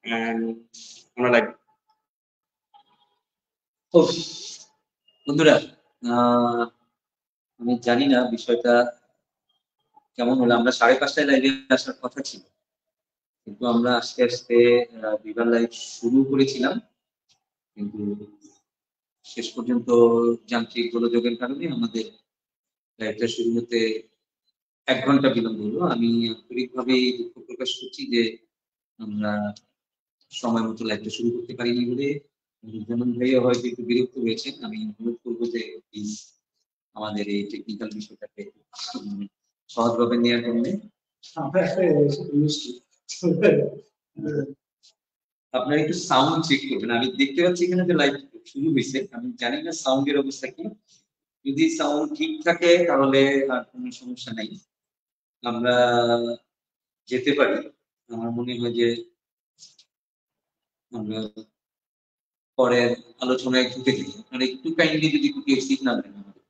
and আমরা live. বন্ধুরা, আমি জানি না বিষয়টা কেমন হলো। আমরা 5:30টায় লাইভে আসার কথা ছিল, কিন্তু আমরা আস্তে আস্তে বিভার লাইভ শুরু করেছিলাম, কিন্তু শেষ পর্যন্ত যান্ত্রিক গোলযোগের কারণে আমাদের লাইভটা শুরু হতে 1 ঘন্টা বিলম্ব হলো। আমি আন্তরিকভাবে দুঃখ প্রকাশ করছি যে আমরা সময় মতো লাইভটা শুরু করতে পারিনি বলে। যেমন ভাইও হয়তো একটু বিরক্ত হয়েছেন। আমি অনুরোধ করবো যে প্লিজ আমাদের এই টেকনিক্যাল বিষয়টাকে সহজভাবে নেওয়ার জন্য আপনারা একটু সাউন্ড চেক করবেন। আমি দেখতে পাচ্ছি এখানে যে লাইভ শুরু হয়েছে, আমি জানি না সাউন্ডের অবস্থা কি। যদি সাউন্ড ঠিক থাকে তাহলে আর কোনো সমস্যা নাই, আমরা যেতে পারি। আমার মনে হয় যে আমরা পরে আলোচনায় ঢুকে দিই। আপনারা একটু কাইন্ডলি যদি একটু সিগনাল দেন আমাদের।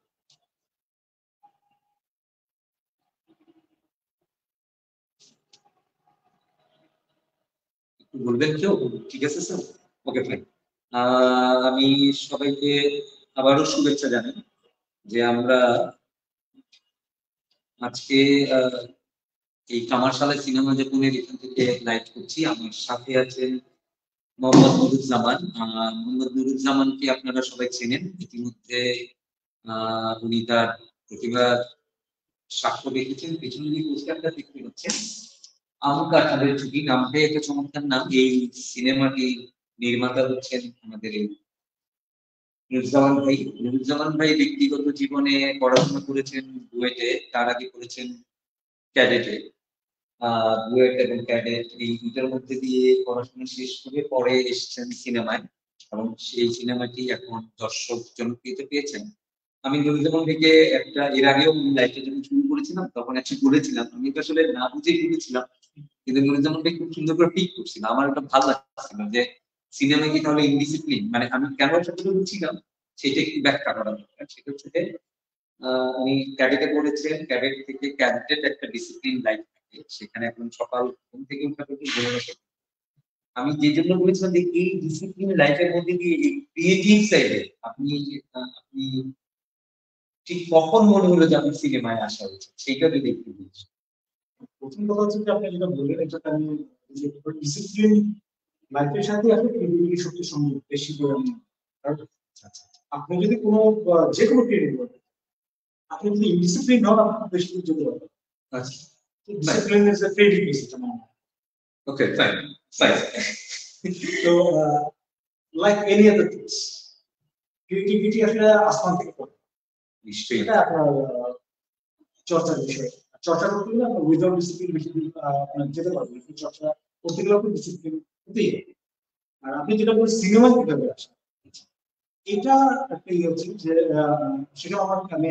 একটু বলবেন কেউ? ঠিক আছে স্যার, ওকে ফাইন। আমি সবাইকে আবারও শুভেচ্ছা জানাই যে আমরা আজকে এই কামারশালা সিনেমা যাপনের এখান থেকে লাইভ করছি। আমার সাথে আছেন মোহাম্মদ নুরুজ্জামান। মোহাম্মদ নুরুজ্জামানকে আপনারা সবাই চেনেন ইতিমধ্যে। উনি তার প্রতিভার সাক্ষ্য রেখেছেন। পিছনে যে পোস্টারটা দেখতে পাচ্ছেন, আম কাঁঠালের ঝুঁকি, নামটাই একটা চমৎকার নাম। এই সিনেমাটি নির্মাতা হচ্ছেন আমাদের এই নুরুজ্জামান ভাই। নুরুজ্জামান ভাই ব্যক্তিগত জীবনে পড়াশোনা করেছেন বুয়েটে, তার আগে করেছেন ক্যাডেটে। বুয়েট এবং ক্যাডেট এই দুটোর মধ্যে দিয়ে পড়াশোনা শেষ করে পরে এসেছেন সিনেমায়, এবং সেই সিনেমাটি এখন দর্শক জনপ্রিয়তা পেয়েছেন। আমি নুরুজ্জামান ভাইকে একটা এর আগেও লাইভটা যখন শুরু করেছিলাম তখন একটা বলেছিলাম, আমি তো আসলে না বুঝেই বলেছিলাম, কিন্তু নুরুজ্জামান ভাই খুব সুন্দর করে পিক করছিল। আমার একটা ভালো লাগছিল যে সিনেমা কি তাহলে ইনডিসিপ্লিন, মানে আমি কেন সেটা বলছিলাম সেটা একটু ব্যাখ্যা করা দরকার। সেটা হচ্ছে যে উনি ক্যাডেটে পড়েছেন, ক্যাডেট থেকে ক্যাডেটের একটা ডিসিপ্লিন লাইফ থাকে, সেখানে এখন সকাল ঘুম থেকে উঠা থেকে ঘুমানো। আমি যে জন্য বলেছিলাম যে এই ডিসিপ্লিন লাইফের মধ্যে দিয়ে এই ক্রিয়েটিভ সাইডে আপনি আপনি ঠিক কখন মনে হলো যে আপনি সিনেমায় আসা উচিত, সেটা যদি একটু বলছি। প্রথম কথা হচ্ছে যে আপনি যেটা বললেন এটা আমি ডিসিপ্লিন লাইফের সাথে আপনি ক্রিয়েটিভিটি সত্যি সম্ভব বেশি করে আমি। আপনি যদি কোনো যে কোনো ক্রিয়েটিভ আপনি যদি ইনডিসিপ্লিন হন আপনি বেশি দূর যেতে পারবেন। আচ্ছা, discipline is a creative system. Okay fine fine. তো like any other things creativity আসলে আসমান থেকে পড়ে। নিশ্চয়ই এটা আপনার চর্চার বিষয়। চর্চা করতে গেলে আপনার উইদাউট ডিসিপ্লিন বেশি দূর আপনার যেতে পারবেন। চর্চা করতে গেলে আপনার ডিসিপ্লিন হতেই হবে। আর আপনি যেটা বলেন সিনেমা কিভাবে আসে, এটা একটা ইয়ে হচ্ছে যে সেটা আমার আমি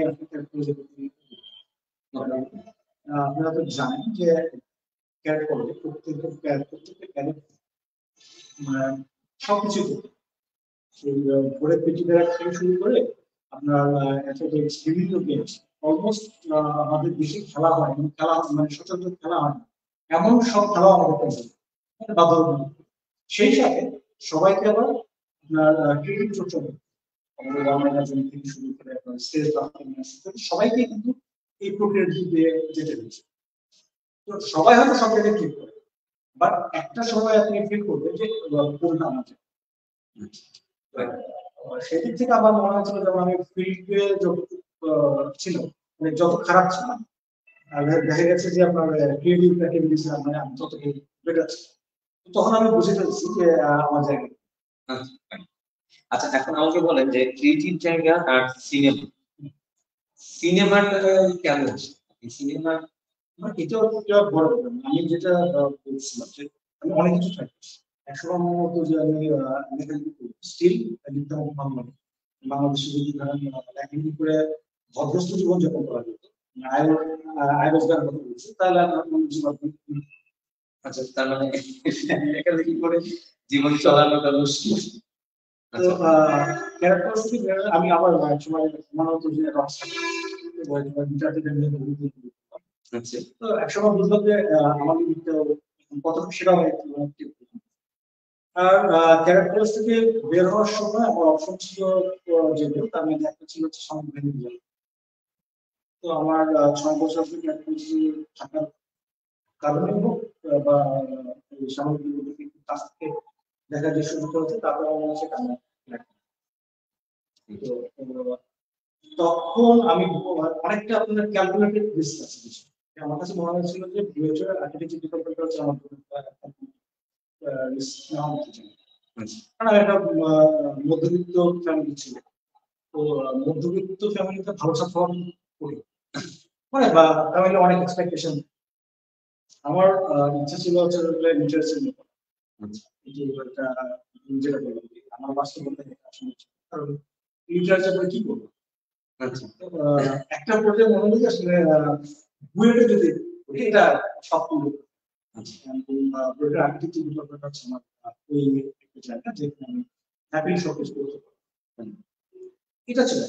আপনারা তো জানেন যে ক্যারেক্টার প্রত্যেকটা ক্যারেক্টার সবকিছু ভোরের পেটি বেড়া থেকে শুরু করে আপনার বিভিন্ন গেমস অলমোস্ট আমাদের দেশে খেলা হয়, খেলা মানে সচরাচর খেলা হয় এমন সব খেলা আমাদের বাধ্যতামূলক। সেই সাথে সবাইকে আবার আপনার ক্রিকেট চর্চা করতে আমাদের বাংলা থেকে শুরু করে আপনার স্টেজ পারফরমেন্স সবাইকে কিন্তু এই প্রক্রিয়ার দিকে যেতে হচ্ছে। তো সবাই হয়তো সব জায়গায় ফিল করে, বাট একটা সময় আপনি ফিল করবেন যে কোনটা আমার সেদিক থেকে আমার মনে হচ্ছিল যেমন আমি ফিল্ডে যতটুকু ছিল মানে যত খারাপ ছিল দেখা গেছে যে আপনার ক্রিয়েটিভ অ্যাক্টিভিটিস মানে আমি ততটাই বেটার ছিল, তখন আমি বুঝে ফেলছি যে আমার জায়গা। আচ্ছা, এখন আমাকে বলেন যে ক্রিয়েটিভ জায়গা আর সিনেমা, সিনেমাটা কেন সিনেমা? এটাও একটা বড় ব্যাপার। আমি যেটা বলছিলাম যে আমি অনেক কিছু ট্রাই করছি। একসময় আমার মতো যে আমি লেখালেখি করি, স্টিল লিখতাম বাংলাদেশে যদি ধরেন লেখালেখি করে ভদ্রস্থ জীবন যাপন করা যেত, আয় রোজগার কথা বলছি, তাহলে আমার জীবন। আচ্ছা, তার মানে লেখালেখি করে জীবন চালানোটা মুশকিল। তো ক্যারেক্টারিস্টিক আমি আবার সময় মনে হতো যে তো একসময় বুঝলাম যে আমাদের কতটুকু সেটা আর ক্যারেক্টার্স থেকে বের হওয়ার সময় আমার অপশন ছিল যেগুলো তার মধ্যে একটা ছিল হচ্ছে সামগ্রিক বিভাগ। তো আমার 6 বছর থেকে ক্যারেক্টার থাকার কারণে হোক বা সামগ্রিক কাছ থেকে দেখা যে সুযোগ হচ্ছে তারপরে আমার সেটা তখন আমি অনেকটা আপনার ক্যালকুলেটেড রিস্ক আছে। আমার কাছে মনে হয়েছিল যে বিএচআর আর্কিটেকচার ডিপার্টমেন্ট হচ্ছে আমার রিস্ক নেওয়া হতে চাই, কারণ একটা মধ্যবিত্ত ফ্যামিলি ছিল। তো মধ্যবিত্ত ফ্যামিলিতে ভালো ছাত্র করি মানে বা ফ্যামিলি অনেক এক্সপেকটেশন। আমার ইচ্ছা ছিল হচ্ছে লিটারেচার নিয়ে পড়া, এটা যেটা বললাম আমার বাস্তব বলতে কারণ লিটারেচার করে কি করবো। একটা পর্যায়ে মনে হলো আসলে বুয়েটে যদি এটা সব বুয়েটের আর্কিটেকচার ডিপার্টমেন্ট হচ্ছে আমার ওই একটা জায়গা যেখানে আমি হ্যাপি সবকিছু করতে পারি, এটা ছিল।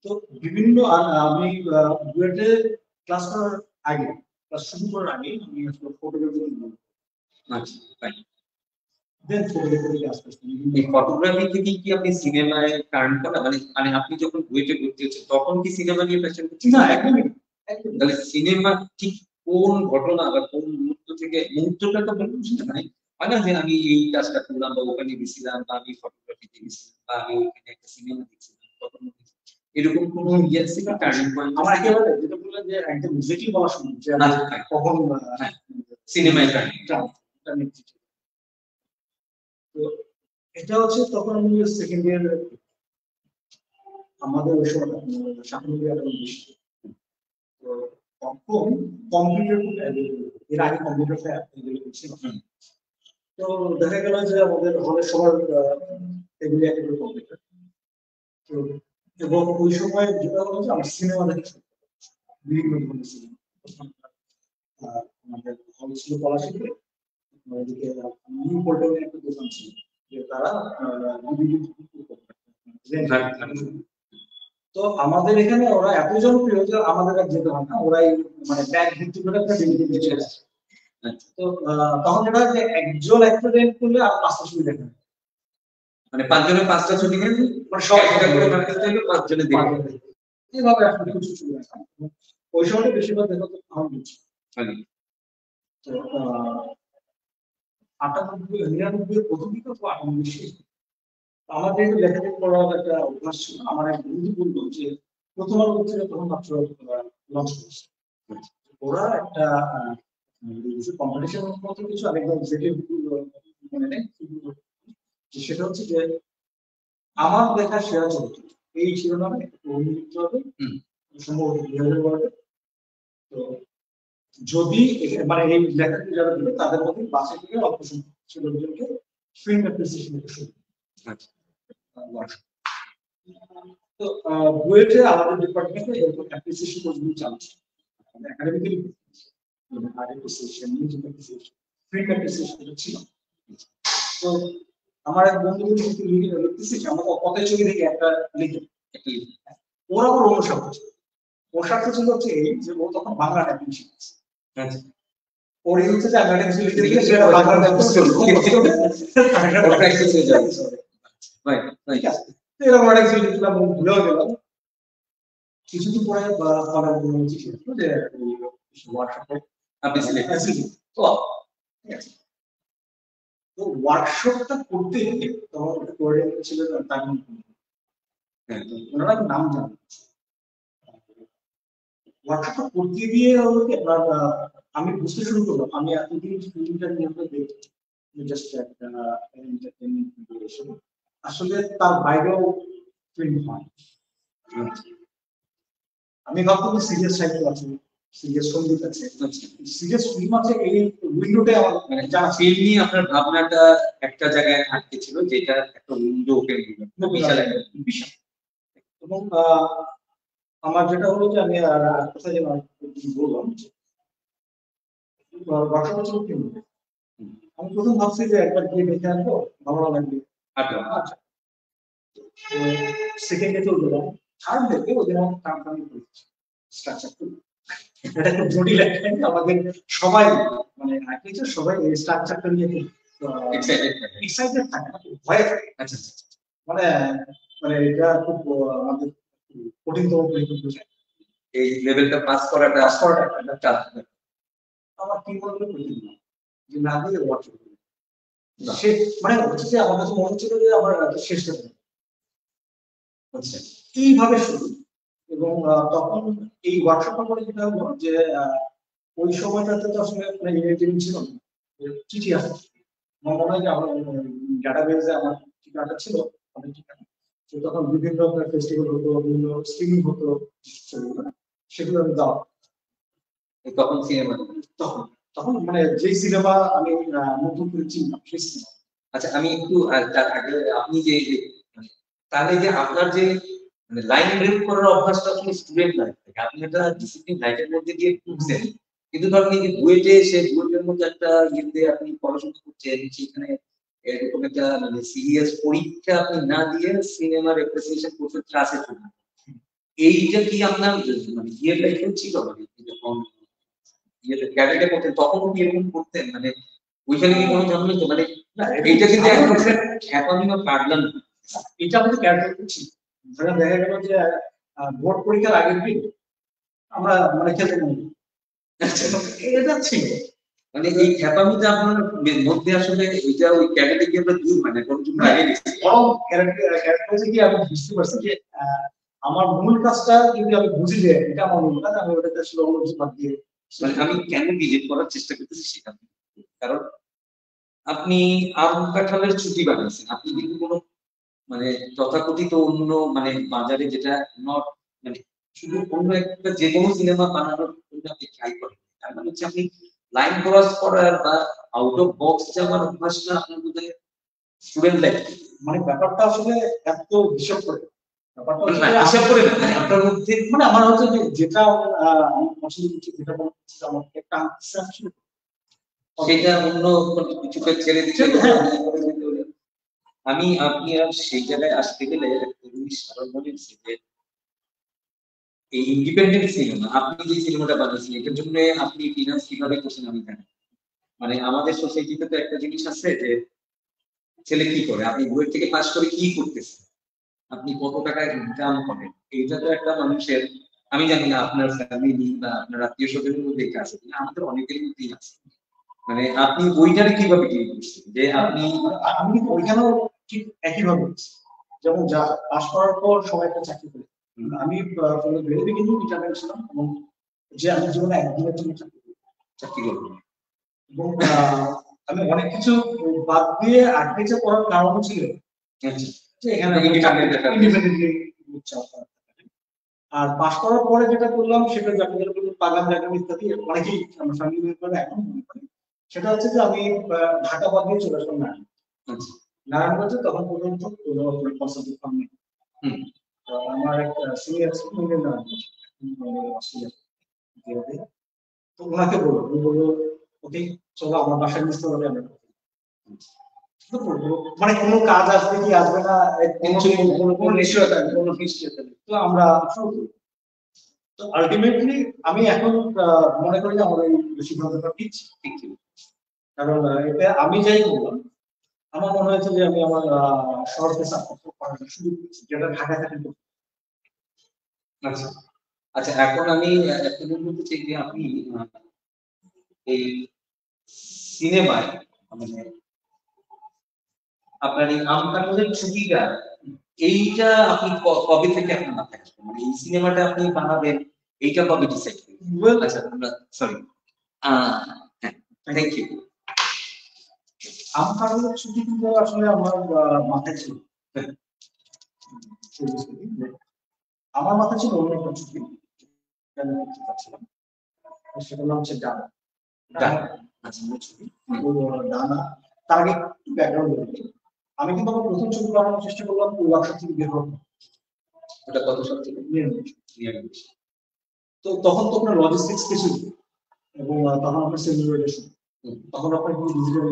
তো বিভিন্ন আমি বুয়েটে ক্লাস করার আগে ক্লাস শুরু করার আগে আমি আসলে ফটোগ্রাফি ফটোগ্রাফি থেকে কি আপনি সিনেমায় টার্ন করা মানে আপনি যখন বুয়েটে ভর্তি হচ্ছেন তখন কি সিনেমা নিয়ে প্যাশন করছেন? না, একদমই। তাহলে সিনেমা ঠিক কোন ঘটনা বা কোন মুহূর্ত থেকে, মুহূর্তটা তো বলুন মানে হয় না যে আমি এই কাজটা করলাম বা ওখানে গেছিলাম বা আমি ফটোগ্রাফিতে গেছিলাম বা আমি ওখানে একটা সিনেমা দেখছিলাম, তখন এরকম কোন ইয়ে ছিল টার্নিং পয়েন্ট? আমার একেবারে যেটা বললেন যে একদম এক্স্যাক্টলি বলা সম্ভব যে কখন সিনেমায় টার্নিং। তো এটা হচ্ছে তখন আমি সেকেন্ড ইয়ার, আমাদের ওই সময় সামনে বেশি। তো তখন কম্পিউটার এর আগে কম্পিউটার ছিল। তো দেখা গেল যে আমাদের হলে সবার এগুলি একেবারে কম্পিউটার। তো এবং ওই সময় যেটা হলো যে আমার সিনেমা দেখা বিভিন্ন ধরনের সিনেমা। আমাদের হল ছিল পলাশীতে, ওইদিকে নিউ পল্টনের একটা দোকান ছিল যে তারা তো আমাদের এখানে ওরা এত জনপ্রিয় যে আমাদের আর যেতে হয় না, ওরাই মানে ব্যাগ ভিত্তি করে একটা ডিভিডি দিয়ে চলে আসে। তো তখন যেটা যে একজন অ্যাক্সিডেন্ট করলে আর 5টা ছবি দেখেন, মানে 5 জনের 5টা ছবি দেখেন, মানে সবাই একটা করে মার্কেট থেকে 5 জনে দেখেন। এইভাবে আসলে কিছু ছবি দেখা ওই সময় বেশিরভাগ দেখা তো আমার বুঝছি। তো 98 প্রথম দিকে তো 98 শেষ। আমার যেহেতু লেখালেখি করার একটা অভ্যাস ছিল, আমার এক বন্ধু বললো যে প্রথম আলো পত্রিকা তখন মাত্র লঞ্চ করছে, ওরা একটা কম্পিটিশনের মতো কিছু আরেকবার মনে নেই, সেটা হচ্ছে যে আমার দেখা সেরা চরিত্র এই শিরোনামে অভিযুক্ত হবে সম্ভবত 2012। তো যদি মানে এই লেখাটি যারা দিবে তাদের মধ্যে বাসে থেকে অল্প সংখ্যক ছেলেদেরকে ফিল্ম অ্যাপ্রিসিয়েশন তো বুয়েটে আমাদের ডিপার্টমেন্টে এরকম অ্যাপ্রিসিয়েশন কোর্সগুলো চালছে, একাডেমিক্যালি আর appreciation, music appreciation, film appreciation ছিল। তো আমার এক বন্ধু লিখতেছি আমরা কত ছবি থেকে একটা লিখে, ওরা আবার অন্য স্বার্থ ছিল। ওর স্বার্থ ছিল হচ্ছে এই যে ও তখন বাংলা টাইপিং শিখছে, ওর এই হচ্ছে যে আমি একটা কিছু লিখতে গেলে সেটা বাংলা টাইপিং প্র্যাকটিস হয়ে যাবে। এরকম একটা কিছু লিখলাম, ভুলেও গেলাম। কিছুদিন পরে আমার চিঠি আসলো যে ওয়ার্কশপে আপনি সিলেক্ট তো ওয়ার্কশপটা করতে গিয়ে তখন কোঅর্ডিনেটর ছিলেন তামিম, ওনারা নাম জানেন। ওয়ার্কশপটা করতে গিয়ে হলো কি আপনার আমি বুঝতে শুরু করলাম আমি এতদিন ফিল্মটা নিয়ে দেখি জাস্ট একটা এন্টারটেইনমেন্ট ভিডিও, আসলে তার বাইরেও ফিল্ম হয়। আমি ভাবতাম সিরিয়াস সাহিত্য আছে, সিরিয়াস সঙ্গীত আছে, সিরিয়াস ফিল্ম আছে, এই উইন্ডোতে আমার মানে যারা ফিল্ম নিয়ে আপনার ভাবনাটা একটা জায়গায় আটকে ছিল, যেটা একটা উইন্ডো ওপেন হলো বিশাল একটা বিশাল। এবং আমার যেটা হলো যে আমি আর কোথায় যেন বললাম আমি প্রথম ভাবছি যে একবার গিয়ে দেখে আসবো, ভালো লাগবে। আচ্ছা সেকেন্ডে চলে গেলাম, থার্ড ডেতে ওদের আমার কাম করেছি স্ট্রাকচার করবো। এটা খুব জটিল একটা, আমাদের সবাই মানে সবাই এই স্ট্রাকচারটা নিয়ে এক্সাইটেড থাকে না, ভয় থাকে। আচ্ছা মানে মানে এটা খুব আমাদের কঠিনতম পরীক্ষা বোঝায়। এই লেভেলটা পাস করাটা পাস করাটা একটা টাফ। আমার কি বলবো কঠিন না, যে না দিয়ে ওয়ার্ক করবে সে, মানে হচ্ছে যে আমার কাছে মনে হচ্ছিল যে আমার শেষ করতে আচ্ছা এইভাবে শুরু। এবং তখন এই ওয়ার্কশপটা করে যেটা হলো যে ওই সময়টাতে তো আসলে ইমেল ছিল না, চিঠি আসতো। আমার মনে হয় যে আমার ডাটাবেজে আমার ঠিকানাটা ছিল, অনেক ঠিকানা। তো তখন বিভিন্ন ফেস্টিভ্যাল হতো, বিভিন্ন স্ট্রিমিং হতো, সেগুলো আমি দাও। তখন সিনেমা তখন তখন মানে যে সিনেমা আমি নতুন করে চিনলাম সেই সিনেমা। আচ্ছা আমি একটু তার আগে আপনি যে মানে, তাহলে যে আপনার যে মানে লাইন রিড করার অভ্যাসটা আসলে স্টুডেন্ট লাইফ থেকে আপনি একটা ডিসিপ্লিন লাইফের মধ্যে দিয়ে ঢুকছেন, কিন্তু ধরেন এই যে বুয়েটে এসে বুয়েটের মধ্যে একটা ইয়েতে আপনি পড়াশোনা করছেন, সেখানে এরকম একটা মানে সিরিয়াস পরীক্ষা আপনি না দিয়ে সিনেমার অ্যাপ্রিসিয়েশন করছেন ক্লাসে থাকা, এইটা কি আপনার মানে ইয়ে লাইফেও ছিল, মানে যখন ইয়েতে ক্যাডেটে করতেন তখনও কি এরকম করতেন, মানে ওইখানে কি কোনো ধরনের মানে এইটা কিন্তু এক ধরনের খ্যাপামি বা পাগলাম। এটা আমাদের ক্যারেক্টার ছিল। ধরেন দেখা গেল যে বোর্ড পরীক্ষার আগের দিন আমরা মানে খেলতে গেলাম, এটা ছিল। মানে এই খ্যাপামিটা আপনার মধ্যে আসলে এটা ওই ক্যাডেটে গিয়ে আমরা দূর মানে কোন জন্য আগে গেছি। বরং ক্যারেক্টার কি আমি বুঝতে পারছি যে আমার মূল কাজটা যদি আমি বুঝি যে এটা আমার মূল কাজ, আমি ওটাতে আসলে অন্য কিছু বাদ দিয়ে মানে আমি কেন ডিলিট করার চেষ্টা করতেছি সেটা, কারণ আপনি আম কাঁঠালের ছুটি বানিয়েছেন, আপনি কিন্তু কোনো মানে তথাকথিত অন্য মানে বাজারে যেটা নট মানে শুধু অন্য একটা যে কোনো সিনেমা বানানোর জন্য আপনি ট্রাই করেন, তার মানে হচ্ছে আপনি লাইন ক্রস করার বা আউট অফ বক্স যাওয়ার অভ্যাসটা আপনার বোধহয় স্টুডেন্ট লাইফ। মানে ব্যাপারটা আসলে এত হিসাব করে, ব্যাপারটা হচ্ছে না যে হিসাব করে না, মানে আপনার মধ্যে মানে আমার হচ্ছে যে যেটা আমি পছন্দ করছি, যেটা মনে হচ্ছে যে আমার একটা আনসার সেটা অন্য কোনো কিছুকে ছেড়ে দিতে হ্যাঁ। আমি আপনি আর সেই জায়গায় আসতে গেলে একটা জিনিস আরো মনে হচ্ছে যে এই ইন্ডিপেন্ডেন্ট সিনেমা আপনি যে সিনেমাটা বানাচ্ছেন এটার জন্য আপনি ফিনান্স কিভাবে করছেন আমি জানি। মানে আমাদের সোসাইটিতে তো একটা জিনিস আছে যে ছেলে কি করে, আপনি বই থেকে পাস করে কি করতেছেন, আপনি কত টাকা ইনকাম করেন, এইটা তো একটা মানুষের, আমি জানি না আপনার ফ্যামিলি বা আপনার আত্মীয় স্বজনের মধ্যে এটা আছে কিনা, আমাদের অনেকের মধ্যেই আছে। মানে আপনি ওইটারে কিভাবে ডিল করছেন যে আপনি আমি কিন্তু ওইখানেও ঠিক একইভাবে করছি। যেমন যা পাস করার পর সবাই একটা চাকরি করে, আমি ভেরি বিগিনিং রিটায়ারমেন্ট ছিলাম, এবং যে আমি জীবনে একদিনের জন্য চাকরি করবেন। এবং আমি অনেক কিছু বাদ দিয়ে আর্কিটেকচার পড়ার কারণ ছিল যে এখানে ইন্ডিপেন্ডেন্টলি। আর পাস করার পরে যেটা করলাম সেটা বাগান জায়গা ইত্যাদি অনেকেই আমার ফ্যামিলি মেম্বার এখন মনে করে, সেটা হচ্ছে যে আমি ঢাকা বাদ দিয়ে চলে আসলাম নারায়ণগঞ্জে। তখন পর্যন্ত কোনো কনসালটেন্ট ফার্ম নেই। আমার একটা সিনিয়র ছিল অস্ট্রেলিয়া, তো ওনাকে বললো, উনি বললো ওকে চলো আমার বাসায় মিশতে হবে। আমরা মানে কোনো কাজ আসবে কি আসবে না কোনো নিশ্চয়তা নেই, কোনো নিশ্চয়তা নেই। তো আমরা শুরু করি। তো আলটিমেটলি আমি এখন মনে করি যে আমার এই সিদ্ধান্তটা ঠিক ছিল। কারণ এটা আমি যাই বললাম, আমার মনে হয়েছে যে আমি আমার শহরকে সাপোর্ট করার সুযোগ পেয়েছি, যেটা ঢাকা থেকে। আচ্ছা আচ্ছা, এখন আমি একটা বলতে চাই যে আপনি এই সিনেমায় মানে আপনার এই আম কাঁঠালের ছুটিটা এইটা আপনি কবে থেকে আপনার মাথায় আসবে, মানে এই সিনেমাটা আপনি বানাবেন এইটা কবে ডিসাইড করবেন? আচ্ছা আমরা সরি থ্যাংক ইউ। আম কাঁঠালের ছুটি কিন্তু আসলে আমার মাথায় ছিল, আমার মাথায় ছিল অন্য একটা ছুটি, সেটার নাম হচ্ছে ডানা। ডানা তার আগে একটু ব্যাকগ্রাউন্ড বলি। আমি কিন্তু আমার প্রথম ছবি বানানোর চেষ্টা করলাম ওয়ার্কশপ থেকে বের হওয়ার। ওটা কত সাল থেকে? তো তখন তো আপনার লজিস্টিক্স কিছু নেই, এবং তখন আপনার সেলিব্রেশন, তখন আপনার কিন্তু ডিজিটাল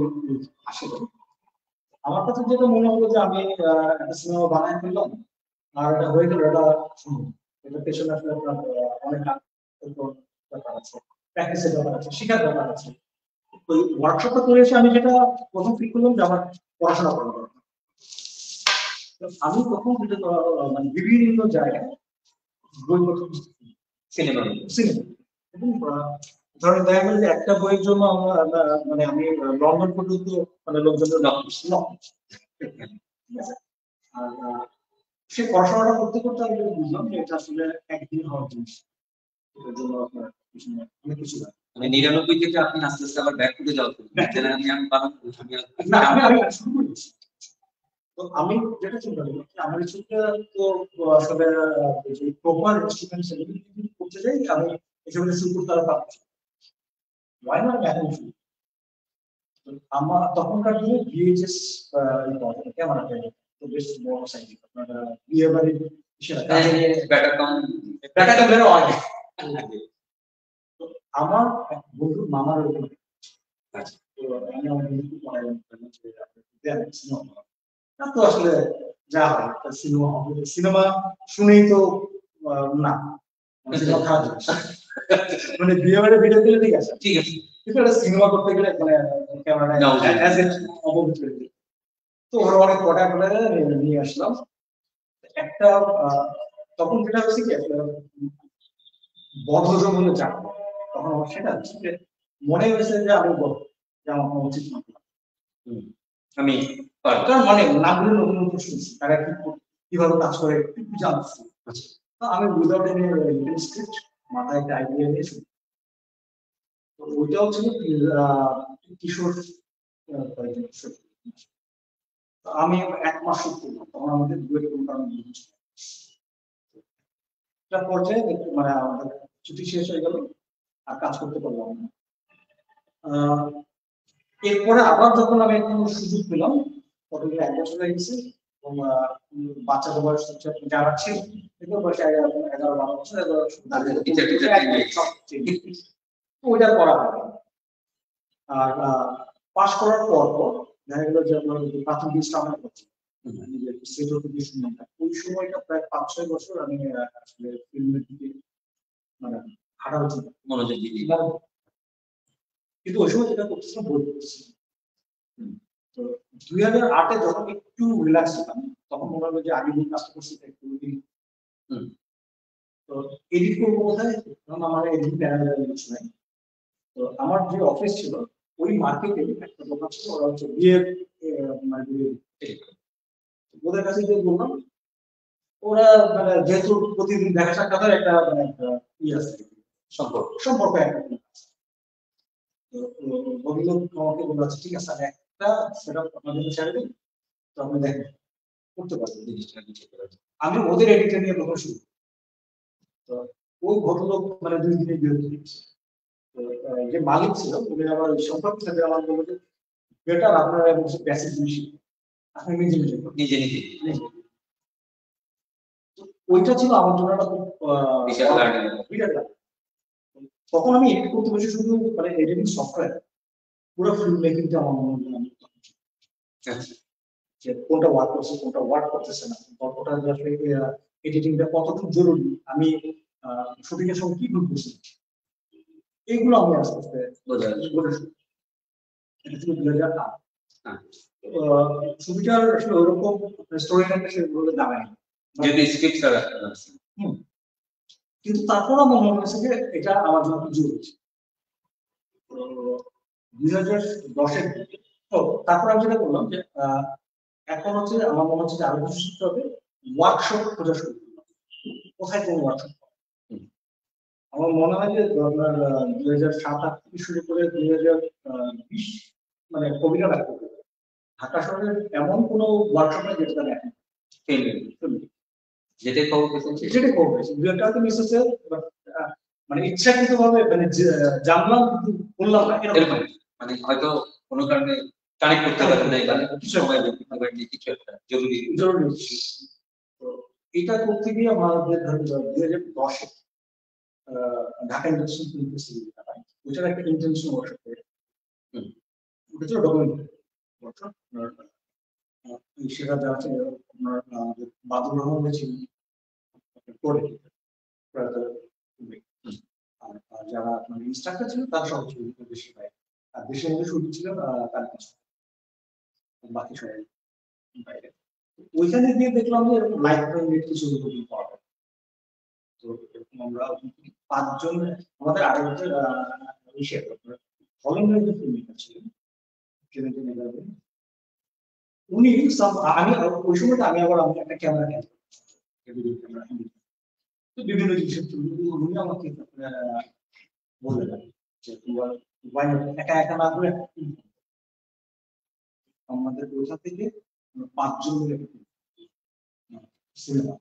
আসে। আমার কাছে যেটা মনে হলো যে আমি একটা সিনেমা বানাই ফেললাম, আর এটা হয়ে গেল, এটা সম্ভব। এটার পেছনে আসলে আপনার অনেক ব্যাপার আছে, প্র্যাকটিসের ব্যাপার আছে, শেখার ব্যাপার আছে। ওই ওয়ার্কশপটা করে এসে আমি যেটা প্রথম ঠিক করলাম যে আমার পড়াশোনা করা দরকার। তো আমি তখন যেটা মানে বিভিন্ন জায়গায় বইপত্র সিনেমা সিনেমা এবং ধরেন দেখা গেল যে একটা বইয়ের জন্য মানে আমি লন্ডন পর্যন্ত মানে লোকজনের ঠিক আছে। আর সে পড়াশোনাটা করতে করতে আমি যেটা বুঝলাম যে এটা আসলে একদিন হওয়ার জিনিস, এটার জন্য আপনার অনেক কিছু লাগে। মানে 99 থেকে আপনি আস্তে আস্তে আবার ব্যাক করে যাওয়া আমি পালাম না আমি শুরু করেছি। তো আমি যেটা চিন্তা করি আমার চিন্তা তো আসলে যে প্রপার ইনস্ট্রুমেন্ট সেগুলো করতে যাই আমি এসব শুরু করতে আরো পারছি ওয়াই নট এখন শুরু। আমার তখনকার দিনে ভিএইচএস ক্যামেরা তো বেশ বড় সাইজ আপনার বিয়ে বাড়ির ব্যাটা ক্যামেরা অনেক। তো আমার এক বন্ধুর মামার ওখানে তো আমি আমার বন্ধুকে পড়াইলাম সিনেমা তো আসলে যা হয় সিনেমা হবে সিনেমা শুনেই তো না সিনেমা খারাপ জিনিস। মানে বিয়ে বাড়ি ভিডিও দিলে ঠিক আছে ঠিক আছে, কিন্তু একটা সিনেমা করতে গেলে মানে ক্যামেরা অপবিত্র। তো ওরা অনেক কটা করে নিয়ে আসলাম একটা তখন যেটা হচ্ছে কি একটা বদ্ধজন হলে চাপ তখন আমার সেটা হচ্ছে যে মনে হয়েছে যে আমি বড় যে আমার কোনো উচিত না আমি কারণ মানে নামগুলো নতুন নতুন শুনছি তারা কিভাবে কাজ করে একটু জানছি। তো আমি উইদাউট এনি স্ক্রিপ্ট মাথায় একটা আইডিয়া নিয়ে শুনি। তো ওইটাও ছিল কিশোর আমি 1 মাস শুট করলাম তখন আমাদের ডুয়েট প্রোগ্রাম পর্যায়ে মানে আমাদের ছুটি শেষ হয়ে গেল আর কাজ করতে পারলাম না। এরপরে আবার যখন আমি একটু সুযোগ পেলাম তখন 1 বছর হয়ে গেছে এবং বাচ্চাদের বয়স যারা ছিল বয়স 11-12 বছর ওইটা করা হয়। আর পাশ করার পর দেখা গেল যে আপনার প্রাথমিক আমরা করছি ওই সময়টা প্রায় 5-6 বছর আমি আসলে ফিল্মের দিকে মানে হাঁটা উচিত মনোযোগ দিই। কিন্তু ওই সময় যেটা করতেছিলাম বই পড়তেছিলাম। তো 2008-এ যখন একটু রিল্যাক্স হলাম তখন মনে হলো যে আগে যে কাজটা করছি একটু তো এডিট করবো কোথায় তখন আমার এডিট ম্যানেজার কিছু নাই। তো আমার যে অফিস ছিল ওই মার্কেটে একটা দোকান ছিল ওরা হচ্ছে বিয়ের মানে ওদের কাছে যে বললাম ওরা মানে যেহেতু প্রতিদিন দেখা সাক্ষাতের একটা মানে একটা আছে সম্পর্ক একটা তো ভদ্রলোক আমাকে বলল আচ্ছা ঠিক আছে আমি একটা সেটআপ আপনাদের ছেড়ে দিই তো আপনি দেখেন করতে পারবেন জিনিসটা আমি ওদের এডিটর নিয়ে প্রথম শুরু। তো ওই ভদ্রলোক মানে 2 দিনে বিরতি দিচ্ছে। তো যে মালিক ছিল উনি আমার সম্পর্ক সাথে আমার বলল যে বেটার আপনারা প্যাসিভ জিনিস আপনি নিজে নিজে নিজে ওইটা ছিল আমার জন্য একটা খুব বিরাট। তখন আমি এডিট করতে বসে শুধু মানে এডিটিং সফটওয়্যার পুরো ফিল্ম মেকিংটা আমার মনে হয় যে কোনটা ওয়ার্ক করছে কোনটা ওয়ার্ক করতেছে না গল্পটা আসলে এডিটিংটা কতটুকু জরুরি আমি শুটিং এর সময় কি ভুল করছি এইগুলো আমি আস্তে আস্তে এটা ছিল 2008। ছবিটার আসলে ওরকম স্টোরি লাইনটা সেভাবে দাঁড়ায়নি যদি স্ক্রিপ্ট ছাড়া কিন্তু তারপর আমার মনে হয়েছে যে এটা আমার জন্য একটু জরুরি। 2010-এর দিকে তো তারপর আমি যেটা বললাম যে এখন হচ্ছে আমার মনে হচ্ছে যে আরো কিছু শিখতে হবে ওয়ার্কশপ খোঁজা শুরু করলাম কোথায় কোন ওয়ার্কশপ আমার মনে হয় যে আপনার 2007-08 থেকে শুরু করে 2020 মানে কোভিডের আগে ঢাকা শহরের এমন কোনো ওয়ার্কশপ নেই যেটা দেখেন যেটাই খবর পেয়েছেন যেটাই খবর পেয়েছি 2-1টা মিস হচ্ছে মানে ইচ্ছাকৃত ভাবে মানে জানলাম কিন্তু বললাম না এরকম মানে হয়তো কোনো কারণে কানেক্ট করতে পারেন নাই বা কিছু সময় কিছু একটা জরুরি তো এটা করতে গিয়ে আমাদের ধরেন 2010-এ ঢাকা ইন্টারন্যাশনাল ফিল্ম ফেস্টিভ্যাল ওইটার একটা ইন্টারন্যাশনাল ওয়ার্কশপ ওটা ছিল ডকুমেন্টারি ওয়ার্কশপ সেটা যারা ছিল আপনার বাদুর রহমান ছিলেন করে আর যারা আপনার ইনস্ট্রাক্টর ছিল তার সব ছিল বেশি আর দেশের মধ্যে শুরু ছিল তার কাছে, বাকি সবাই বাইরে। ওইখানে গিয়ে দেখলাম যে এরকম লাইফ রিলেটেড কিছু পাওয়া যায়। তো এরকম আমরা 5 জন, আমাদের আগে হচ্ছে হল্যান্ডের যে ফিল্মমেকার ছিলেন উনি আমি ওই সময়টা আমি একটা ক্যামেরা কিনলাম, বিভিন্ন জিনিসের উনি আমাকে বললেন যে তোমার একা একা না করে আমাদের ওইখান থেকে 5 জন মিলে সিনেমা।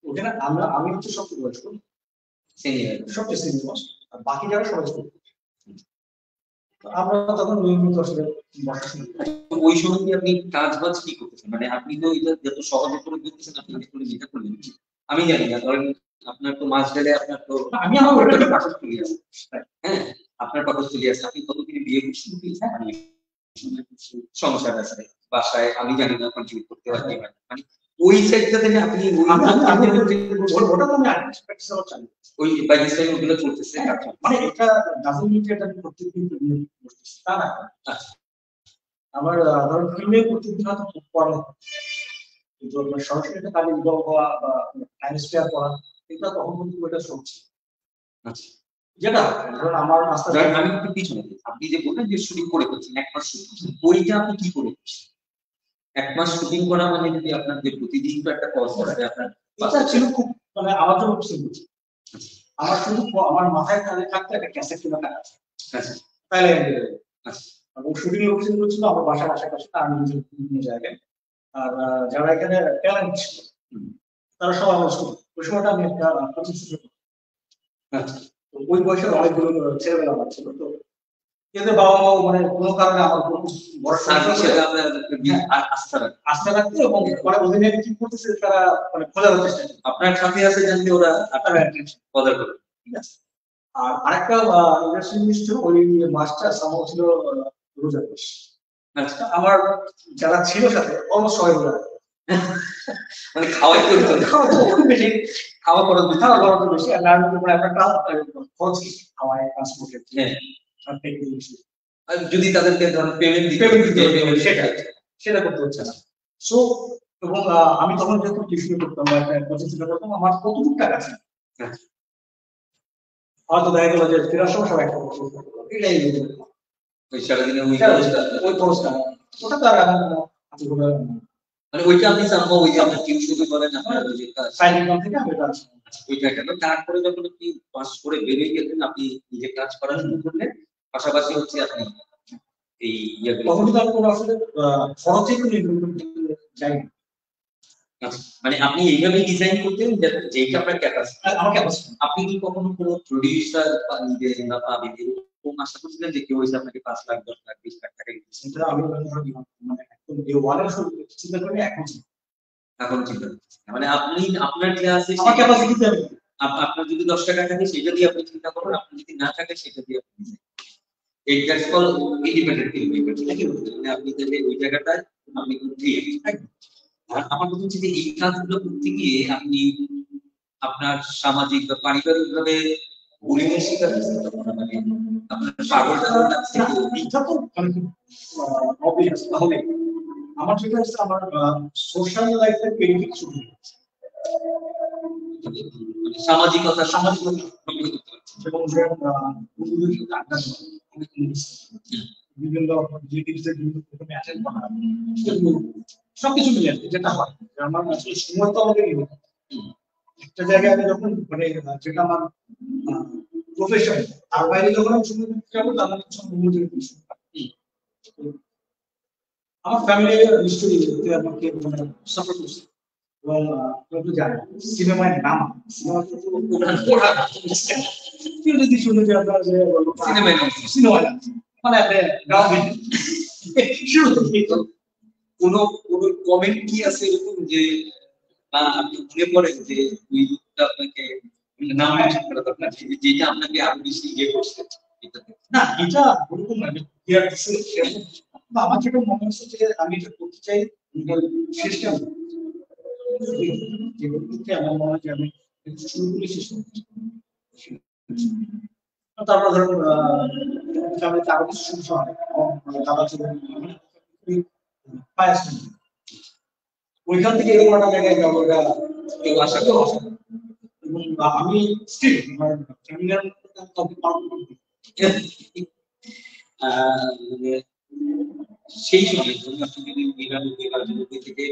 ওখানে আমি হচ্ছে সবচেয়ে বয়স্ক, সবচেয়ে সিনিয়র, আর বাকি যারা সবাই ছোট। আমরা তখন নিয়মিত আসলে ওই সময় কি আপনি কাজ বাজ কি করতেছেন? মানে আপনি তো এটা যত সহজে করে বলতেছেন, আপনি করে যেটা করলেন আমি জানি না, ধরেন আপনার তো মাস গেলে আপনার তো আমি আমার পাকস্থলী আছে, হ্যাঁ আপনার পাকস্থলী আছে, আপনি কতদিন বিয়ে করছেন? সংসার আছে, বাসায় আমি জানি না কন্ট্রিবিউট করতে হয় কি হয়, মানে ওই সাইডটা থেকে আপনি ওটা তো আমি প্র্যাকটিস করা চাই, ওই বাই দিস টাইম ওগুলো চলতেছে। মানে এটা ডাজন্ট মিন এটা আমি প্রত্যেকদিন করতেছি তা না। আমার ধরুন ফিল্মে প্রত্যেকদিন হয়তো পড়া, কিন্তু আপনার সরাসরি একটা কাজে ইনভলভ হওয়া বা টাইম স্পেয়ার করা, এটা তখন কিন্তু ওটা চলছে। আচ্ছা, যেটা ধরুন আমার আস্তে আমি একটু পিছনে, আপনি যে বললেন যে শুটিং করে করছেন, 1 মাস শুটিং করছেন, ওইটা আপনি কি করে করছেন? 1 মাস শুটিং করা মানে যদি আপনার যে প্রতিদিন তো একটা কস্ট আছে আপনার, এটা ছিল খুব মানে আমার জন্য খুব সিম্পল। আমার শুধু আমার মাথায় থাকতে একটা ক্যাসেট কিনা টাকা আছে, আচ্ছা তাহলে আচ্ছা, এবং শুটিং লোকেশন ছিল আমার বাসার আশেপাশে, তার নিজের বিভিন্ন জায়গায়। আর যারা এখানে ট্যালেন্ট ছিল তারা সব আমার স্টুডেন্ট। ওই সময়টা আমি একটা কোচিং সেন্টার, আচ্ছা, ওই বয়সের অনেকগুলো ছেলেমেলা আমার ছিল। তো এদের বাবা মাও মানে কোনো কারণে আমার বড় আস্থা রাখতো এবং মানে ওদের কি করতেছে তারা মানে খোঁজার চেষ্টা করতো। আপনার সাথে আছে জানতে ওরা আপনার কদর করে, ঠিক আছে। আর আরেকটা ইন্টারেস্টিং জিনিস ছিল, ওই মাস্টার সামো ছিল রোজা ঘোষ। আচ্ছা, আমার যারা ছিল সাথে অলমোস্ট সবাই রোজা, মানে খাওয়াই করতো, খাওয়া তো খুব বেশি, খাওয়া খরচ বেশি, আর আমি মানে একটা খরচ কি খাওয়ায় ট্রান্সপোর্টের, আর আর যদি তাদেরকে ধরুন পেমেন্ট দিতে সেটা করতে হচ্ছে না। সো এবং আমি তখন যখন টিউশন করতাম বা কোচিং সেন্টার করতাম, আমার কতটুকু টাকা ছিল হয়তো দেখা গেল যে ফেরার সময় সবাই একটা এটাই ওই সারাদিনে ওই খরচটা, ওটা তার মানে ওইটা আপনি সম্ভব ওই যে আপনার টিউশন করেন আপনার যে সাইড ইনকাম থেকে আমি এটা ওইটা গেল। তারপরে যখন আপনি পাস করে বেরিয়ে গেলেন, আপনি নিজে কাজ করা শুরু করলেন, পাশাপাশি হচ্ছে আপনি এই ইয়েগুলো তখন তো আমি আসলে খরচে কোনো ইনকাম করতে যাই না। মানে আপনি এইভাবেই ডিজাইন করতেন যেটা আপনার ক্যাপাসিটি, আমার ক্যাপাসিটি। আপনি কি কখনো কোনো প্রোডিউসার বা নিজে বা পাবেন এরকম আশা করছিলেন যে কেউ এসে আপনাকে 5 লাখ 10 লাখ 20 লাখ টাকা দিচ্ছে? সেটা আমি মানে একদম ডে ওয়ানের চিন্তা করি, এখন চিন্তা করছেন মানে আপনি আপনার যা আছে আমার ক্যাপাসিটিতে আপনার যদি 10 টাকা থাকে সেটা দিয়ে আপনি চিন্তা করেন, আপনার যদি না থাকে সেটা দিয়ে আপনি এই দ্যাটস কল ইন্ডিপেন্ডেন্ট ফিল্মমেকার, ঠিক আছে। মানে আপনি তাহলে ওই জায়গাটায় আপনি ঠিক। আর আমার কথা হচ্ছে যে এই কাজগুলো করতে গিয়ে আপনি আপনার সামাজিক বা পারিবারিক ভাবে বুলিংয়ের শিকার হচ্ছেন, মানে আপনার পাগলটা লাগছে এটা তো অবভিয়াস। তাহলে আমার যেটা হচ্ছে আমার সোশ্যাল লাইফের বেনিফিট শুরু হয়েছে, সামাজিকতা এবং বিভিন্ন সবকিছু মিলে যেটা হয় আমার আসলে সময় তো আমাদের একটা জায়গায় আমি যখন মানে যেটা আমার প্রফেশন, তার বাইরে যখন আমি সময় দিতে যাবো তাহলে আমার ফ্যামিলি নিশ্চয়ই আমাকে সাপোর্ট করছে। এবং জানি সিনেমায় নাম সিনেমা যদি শুনে যে আপনার যে সিনেমায় মানে কোনো কমেন্ট কি আছে এরকম যে আপনি মনে করেন যে ওই লোকটা আপনাকে নাম মেনশন করা দরকার, যেটা আপনাকে আরো বেশি ইয়ে করছে? না, এটা ওরকম না, আমার যেটা মনে হচ্ছে যে আমি এটা করতে চাই শেষটা আমার মনে হয় যে আমি শুরু করে শেষ করতে। তারপর ধরুন ফ্যামিলিতে আরো কিছু সমস্যা হয়। আমার দাদা ছিলেন পায়াস, ওইখান থেকে এরকম একটা জায়গায় যাবো, এটা কেউ আশা কেউ করে আসে না। এবং আমি স্টিল আমার ফ্যামিলির কাউকে পালন করি। মানে সেই সময় ধরুন আপনি যদি 99 বা 95 থেকে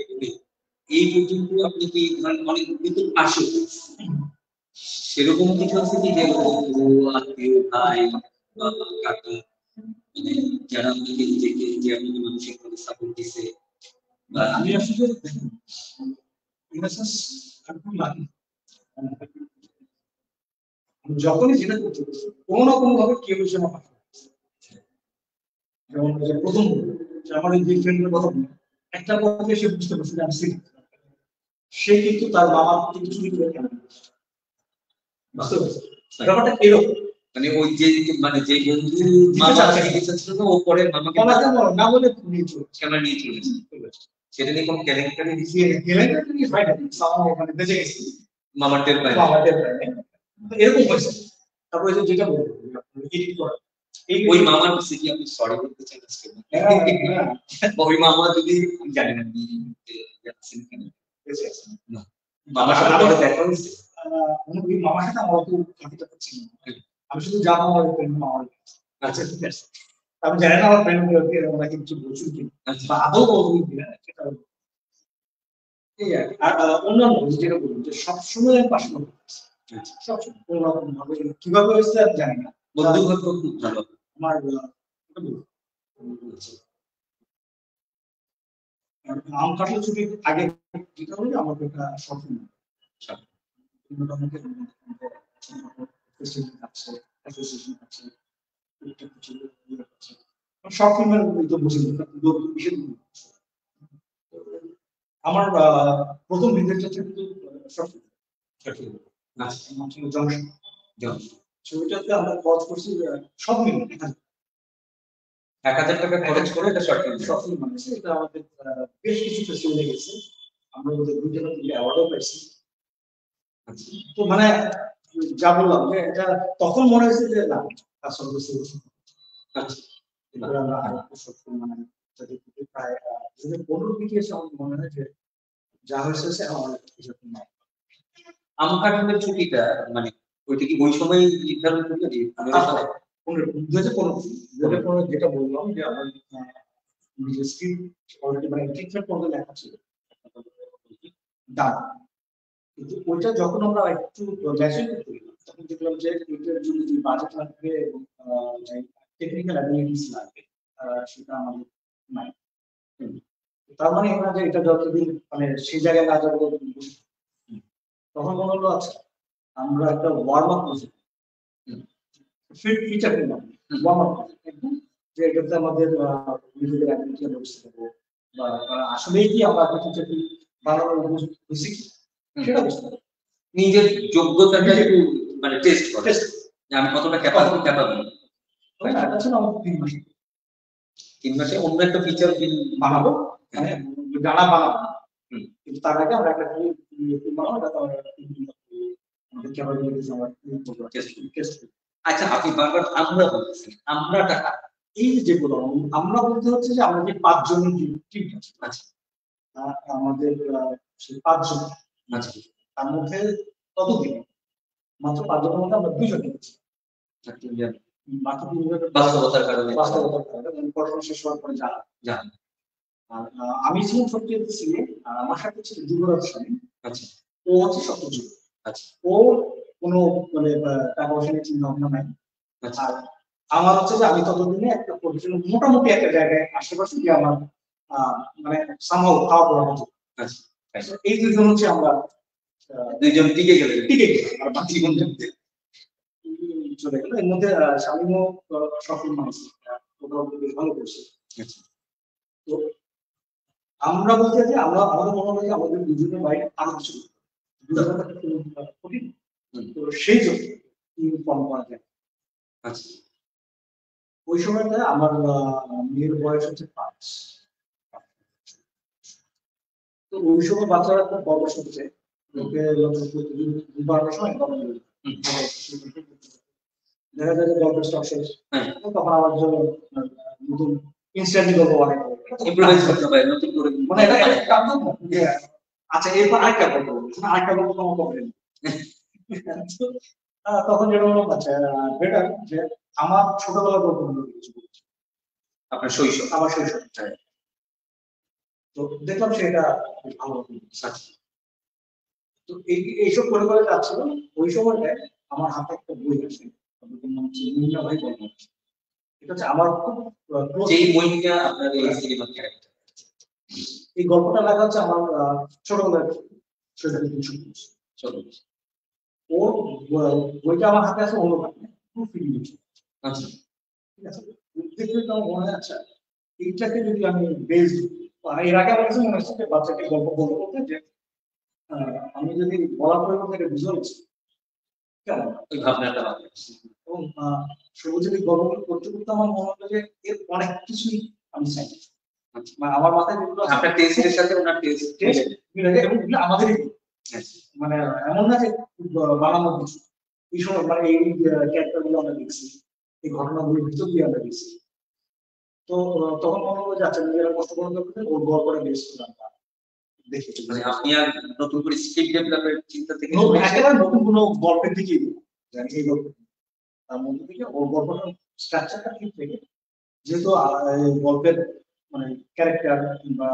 এই পর্যন্ত আপনি কি মানে অনেক কিন্তু আসে সেরকম কিছু আছে কি যে বন্ধু আত্মীয় ভাই বা কাকা মানে যারা আপনাকে নিজেকে যে আপনাকে মানসিকভাবে সাপোর্ট দিছে বা আমি আসলে ইনোসেন্স একদম লাগে। যখনই যেটা করতে কোনো না কোনো ভাবে কেউ এসে আমার পাশে দাঁড়াচ্ছে। যেমন ওই যে প্রথম যে আমার ওই যে ফ্রেন্ডের কথা বলি, একটা পর্যায়ে সে বুঝতে পারছে যে আমি সিরিয়াস। সে কিন্তু তার বাবার থেকে চুরি করে কেন বুঝতে পারছে ব্যাপারটা এরকম। মানে ওই যে মানে যে বন্ধু মামা চিকিৎসা ছিল না ও পরে মামাকে বাবাকে না বলে নিয়ে চলেছে, ক্যামেরা নিয়ে চলেছে সেটা নিয়ে কোনো ক্যারেক্টারে দিছি গেলেন কি হয় না সামনে মানে বেঁচে গেছে, মামার টের পায় না। বাবাকে পায় না। তো এরকম হয়েছে। তারপরে যে যেটা বলবো এডিট করা, ওই মামার কাছে কি আপনি সরি বলতে চান আজকে? ওই মামা যদি আমি জানি না আপনি যাচ্ছেন কেন না মামার সাথে পরে দেখা হয়েছে ওই মামার সাথে আমার তো কাটিটা করছি না। আমি শুধু জানো আমার ফ্রেন্ড মামার আচ্ছা ঠিক আছে আমি জানি না আমার ফ্রেন্ড ওনাকে কিছু বলছি কি বা আদৌ বলছি কিনা সেটা এই আর অন্যান্য যেটা বলুন যে সবসময় আমি পাশে থাকবো। সবসময় কোনো রকম ভাবে কিভাবে হয়েছে আমি জানি না। বন্ধু ভাগ্য খুব ভালো আমার আম কাটলে ছুটির আগে যেটা হলো আমাদের একটা স্বপ্ন মোটামুটি শর্ট ফিল্মের তো বুঝি আমার প্রথম বিদেশটা কিন্তু জংশন ছবিটাতে আমরা খরচ করছি সব মিলে 1000 টাকা খরচ করে এটা শর্ট ফিল্ম শর্ট ফিল্ম বানিয়েছে। এটা আমাদের বেশ কিছু ফেস্টিভ্যালে গেছে, আমরা ওদের দুইটা তিনটে অ্যাওয়ার্ডও পাইছি। তো মানে যা বললাম যে এটা তখন মনে হয়েছে যে না আসলে প্রায় 2015 দিকে এসে আমার মনে হয় যে যা হয়েছে আমার আম কাটলের ছুটিটা মানে ওইটা কি ওই সময় নির্ধারণ করতে দিই 2015 যেটা বললাম যে আমার নিজের স্ক্রিপ্ট অলরেডি মানে ট্রিটমেন্ট পর্যন্ত লেখা ছিল দাঁড়া, কিন্তু ওইটা যখন আমরা একটু ম্যাচুর করি তখন দেখলাম যে এটার জন্য যে বাজেট লাগবে এবং যে টেকনিক্যাল অ্যাবিলিটিস লাগবে সেটা আমাদের নাই। তার মানে না যে এটা যতদিন মানে সেই জায়গায় না যাবো তখন মনে হলো আচ্ছা আমরা একটা ওয়ার্ম আপ করছি ফিচার করলাম ওয়ার্ম আপ যে এটাতে আমাদের নিজেদের অ্যাবিলিটি বুঝতে পারবো বা আসলেই কি আমরা একটা ফিচার বানানোর বুঝছি কি সেটা বুঝতে পারবো। নিজের যোগ্যতাটা একটু মানে টেস্ট করে আমি কতটা ক্যাপাবল এটা ছিল আমার 3 মাসে অন্য একটা ফিচার বানাবো মানে জানা বানাবো কিন্তু তার আগে আমরা একটা বানাবো যাতে আমাদের ক্যাপাবিলিটিস আমার টেস্ট। আচ্ছা আপনি বারবার আমরা বলতেছেন আমরা টাকা এই যে বললাম আমরা বলতে হচ্ছে যে আমরা যে 5 জনের টিম আছে আচ্ছা আমাদের সেই 5 জন আচ্ছা তার মধ্যে ততদিন মাত্র 5 জনের মধ্যে আমরা 2 জন নিয়েছি বাকি 2 জনের বাস্তবতার কারণে পড়াশোনা শেষ হওয়ার পরে জান আর আমি ছিলাম সবচেয়ে সিনিয়র আর আমার সাথে ছিল যুবরাজ স্বামী। আচ্ছা ও হচ্ছে সবচেয়ে ছোট। আচ্ছা ও কোনো মানে টাকা পয়সা নিয়ে চিন্তা ভাবনা নাই। আচ্ছা আর আমার হচ্ছে যে আমি ততদিনে একটা প্রফেশনাল মোটামুটি একটা জায়গায় আশেপাশে যে আমার মানে সামহাও খাওয়া পড়া হতো। আচ্ছা এই দুজন হচ্ছে আমরা দুইজন টিকে গেলেন আর বাকি বন্ধু চলে গেল। এর মধ্যে স্বামীও সফল মানুষ ওটাও বেশ ভালো করছে। তো আমরা বলতে যে আমরা আমাদের মনে হয় যে আমাদের দুজনের বাইরে আরো কিছু কঠিন তো সেই জন্য ফর্ম করা যায়। আচ্ছা ওই সময়টা আমার মেয়ের বয়স হচ্ছে 5। তো ওই সময় বাচ্চারা খুব গর্ব করছে ওকে দুবার সময় দেখা যায় যে গল্পের স্টক শেষ, হ্যাঁ। তখন আমার জন্য নতুন ইনস্ট্যান্টলি গল্প বানাই ইম্প্রোভাইজ করতে হয় নতুন করে, মানে এটা একটা কাজ না যে আচ্ছা এরপর আরেকটা গল্প বলবো, আরেকটা গল্প তোমার কমেন্ট তখন যেটা হলো আচ্ছা বেটার যে আমার ছোটবেলার গল্পগুলো কিছু বলছি, আপনার শৈশব। আমার শৈশব। তো দেখলাম সেটা বেশ ভালো রকম বলছে। তো এইসব করে করে যাচ্ছিল ওই সময়টায় আমার হাতে একটা বই আছে, ওটার নাম হচ্ছে মুন্না ভাই গল্প। এটা হচ্ছে আমার খুব close যেই বইটা আপনার এই সিনেমার ক্যারেক্টার, এই গল্পটা লেখা হচ্ছে আমার ছোটবেলার শৈশবের কিছু। চলো। ওর বইটা আমার হাতে আছে অন্য কারণে খুব ফিলিং। আচ্ছা, ঠিক আছে, দেখলে তো আমার মনে হয় আচ্ছা এইটাকে যদি আমি বেস, এর আগে আমার কাছে মনে হচ্ছে যে বাচ্চাকে গল্প বলতে বলতে যে আমি যদি বলার পরিবর্তে এটা ভিজুয়ালাইজ কেমন হয়? ওই ভাবনাটা ভালো। এবং সবুজ যদি গল্পগুলো করতে করতে আমার মনে হলো যে এর অনেক কিছুই আমি চাই। আচ্ছা, মানে আমার মাথায় যেগুলো আছে, আপনার টেস্টের সাথে ওনার টেস্ট টেস্ট মিলে যায় এবং এগুলো আমাদেরই আচ্ছা, মানে এমন না যে বানানো কিছু। এই সময় মানে এই ক্যারেক্টার গুলো আমরা দেখছি, এই ঘটনাগুলোর ভিতর দিয়ে আমরা দেখছি। তো তখন মনে হলো যে আচ্ছা নিজেরা কষ্ট করে করতে ওর গল্পটা বেশ আমরা দেখি। মানে আপনি আর নতুন করে স্ক্রিপ্ট ডেভেলপের চিন্তা থেকে একেবারে নতুন কোনো গল্পের দিকে জানি এই গল্প তার মধ্যে থেকে ওর গল্পটা স্ট্রাকচারটা ঠিক থেকে, যেহেতু গল্পের মানে ক্যারেক্টার কিংবা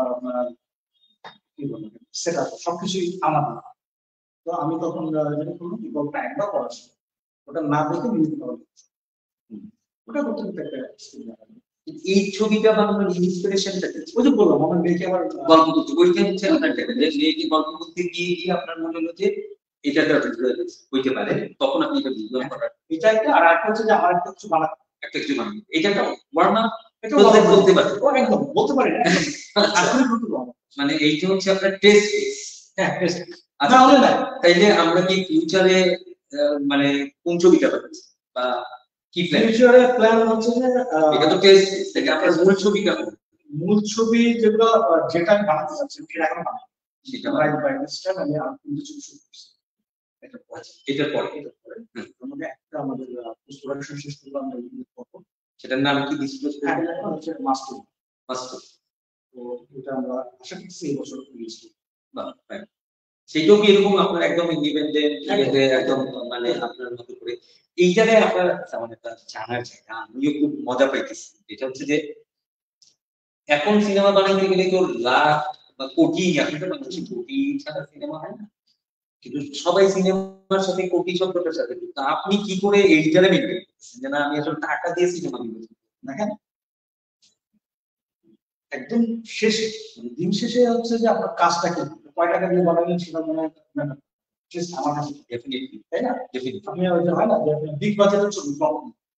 কি বলবো সেটা সবকিছুই আমাদের। তো আমি তখন যেটা করলাম কি গল্পটা একবার পড়া ছিল, ওটা না দেখে নিজে পড়া, ওটা করতে করতে একটা এই ছবিটা বানানোর ইন্সপিরেশনটা কি? ওই যে বললাম আমার মেয়েকে আবার গল্প করতে ওইটা হচ্ছে আপনার যে মেয়েকে গল্প করতে গিয়ে গিয়ে আপনার মনে হলো যে এটা হইতে পারে, তখন আপনি এটা ভিজুয়াল করার এটা একটা, আর একটা হচ্ছে যে আমার একটা কিছু বানাতে একটা কিছু বানাবেন। এটা একটা ওয়ার্ম আপ এটা বলতে পারে। ও একদম বলতে পারি না একদম আসলে বলতে পারবো। মানে এইটা হচ্ছে আপনার টেস্ট কেস। হ্যাঁ টেস্ট আচ্ছা, না হলে না। তাইলে আমরা কি ফিউচারে মানে কোন ছবিটা পাচ্ছি বা কি প্ল্যান? ফিউচারে প্ল্যান হচ্ছে যে এটা তো টেস্ট কেস, তাহলে আপনার মূল ছবিটা কোন? মূল ছবি যেগুলো যেটা আমি বানাতে চাচ্ছি সেটা এখন বানাবো সেটা রাইট বাই দিস টাইম আমি আর কিন্তু ছবি শুরু করছি। এটা এটার পরে আমাদের একটা আমাদের পোস্ট প্রোডাকশন শেষ করলাম আমরা ইউনিট করবো, সেটার নাম কি ডিসক্লোজ হ্যাঁ করবেন? এখন হচ্ছে মাস্টার। মাস্টার। তো এটা আমরা আশা করছি এই বছর রিলিজ করব। বাহ, হ্যাঁ। সেটাও কি এরকম আপনার একদম ইন্ডিপেন্ডেন্ট একদম মানে আপনার মতো করে এই জায়গায় আপনার আমার একটা জানার জায়গা, আমিও খুব মজা পাইতেছি। এটা হচ্ছে যে এখন সিনেমা বানাইতে গেলে তো লাখ বা কোটি, এখন তো বাংলাদেশে কোটি ছাড়া সিনেমা হয় না, কিন্তু সবাই সিনেমার সাথে কোটি শব্দটার সাথে যুক্ত। আপনি কি করে এই জায়গায় মেনটেন করতেছেন যে না আমি আসলে টাকা দিয়ে সিনেমা দিব? দেখেন একদম শেষে মানে দিন শেষে হচ্ছে যে আপনার কাজটা কি, কয় টাকা দিয়ে বানাবেন সেটা মনে হয় না, just আমার কাছে ডেফিনেটলি, তাই না? ডেফিনেটলি। আপনি ওই যে হয় না যে বিগ বাজেটের ছবি কম,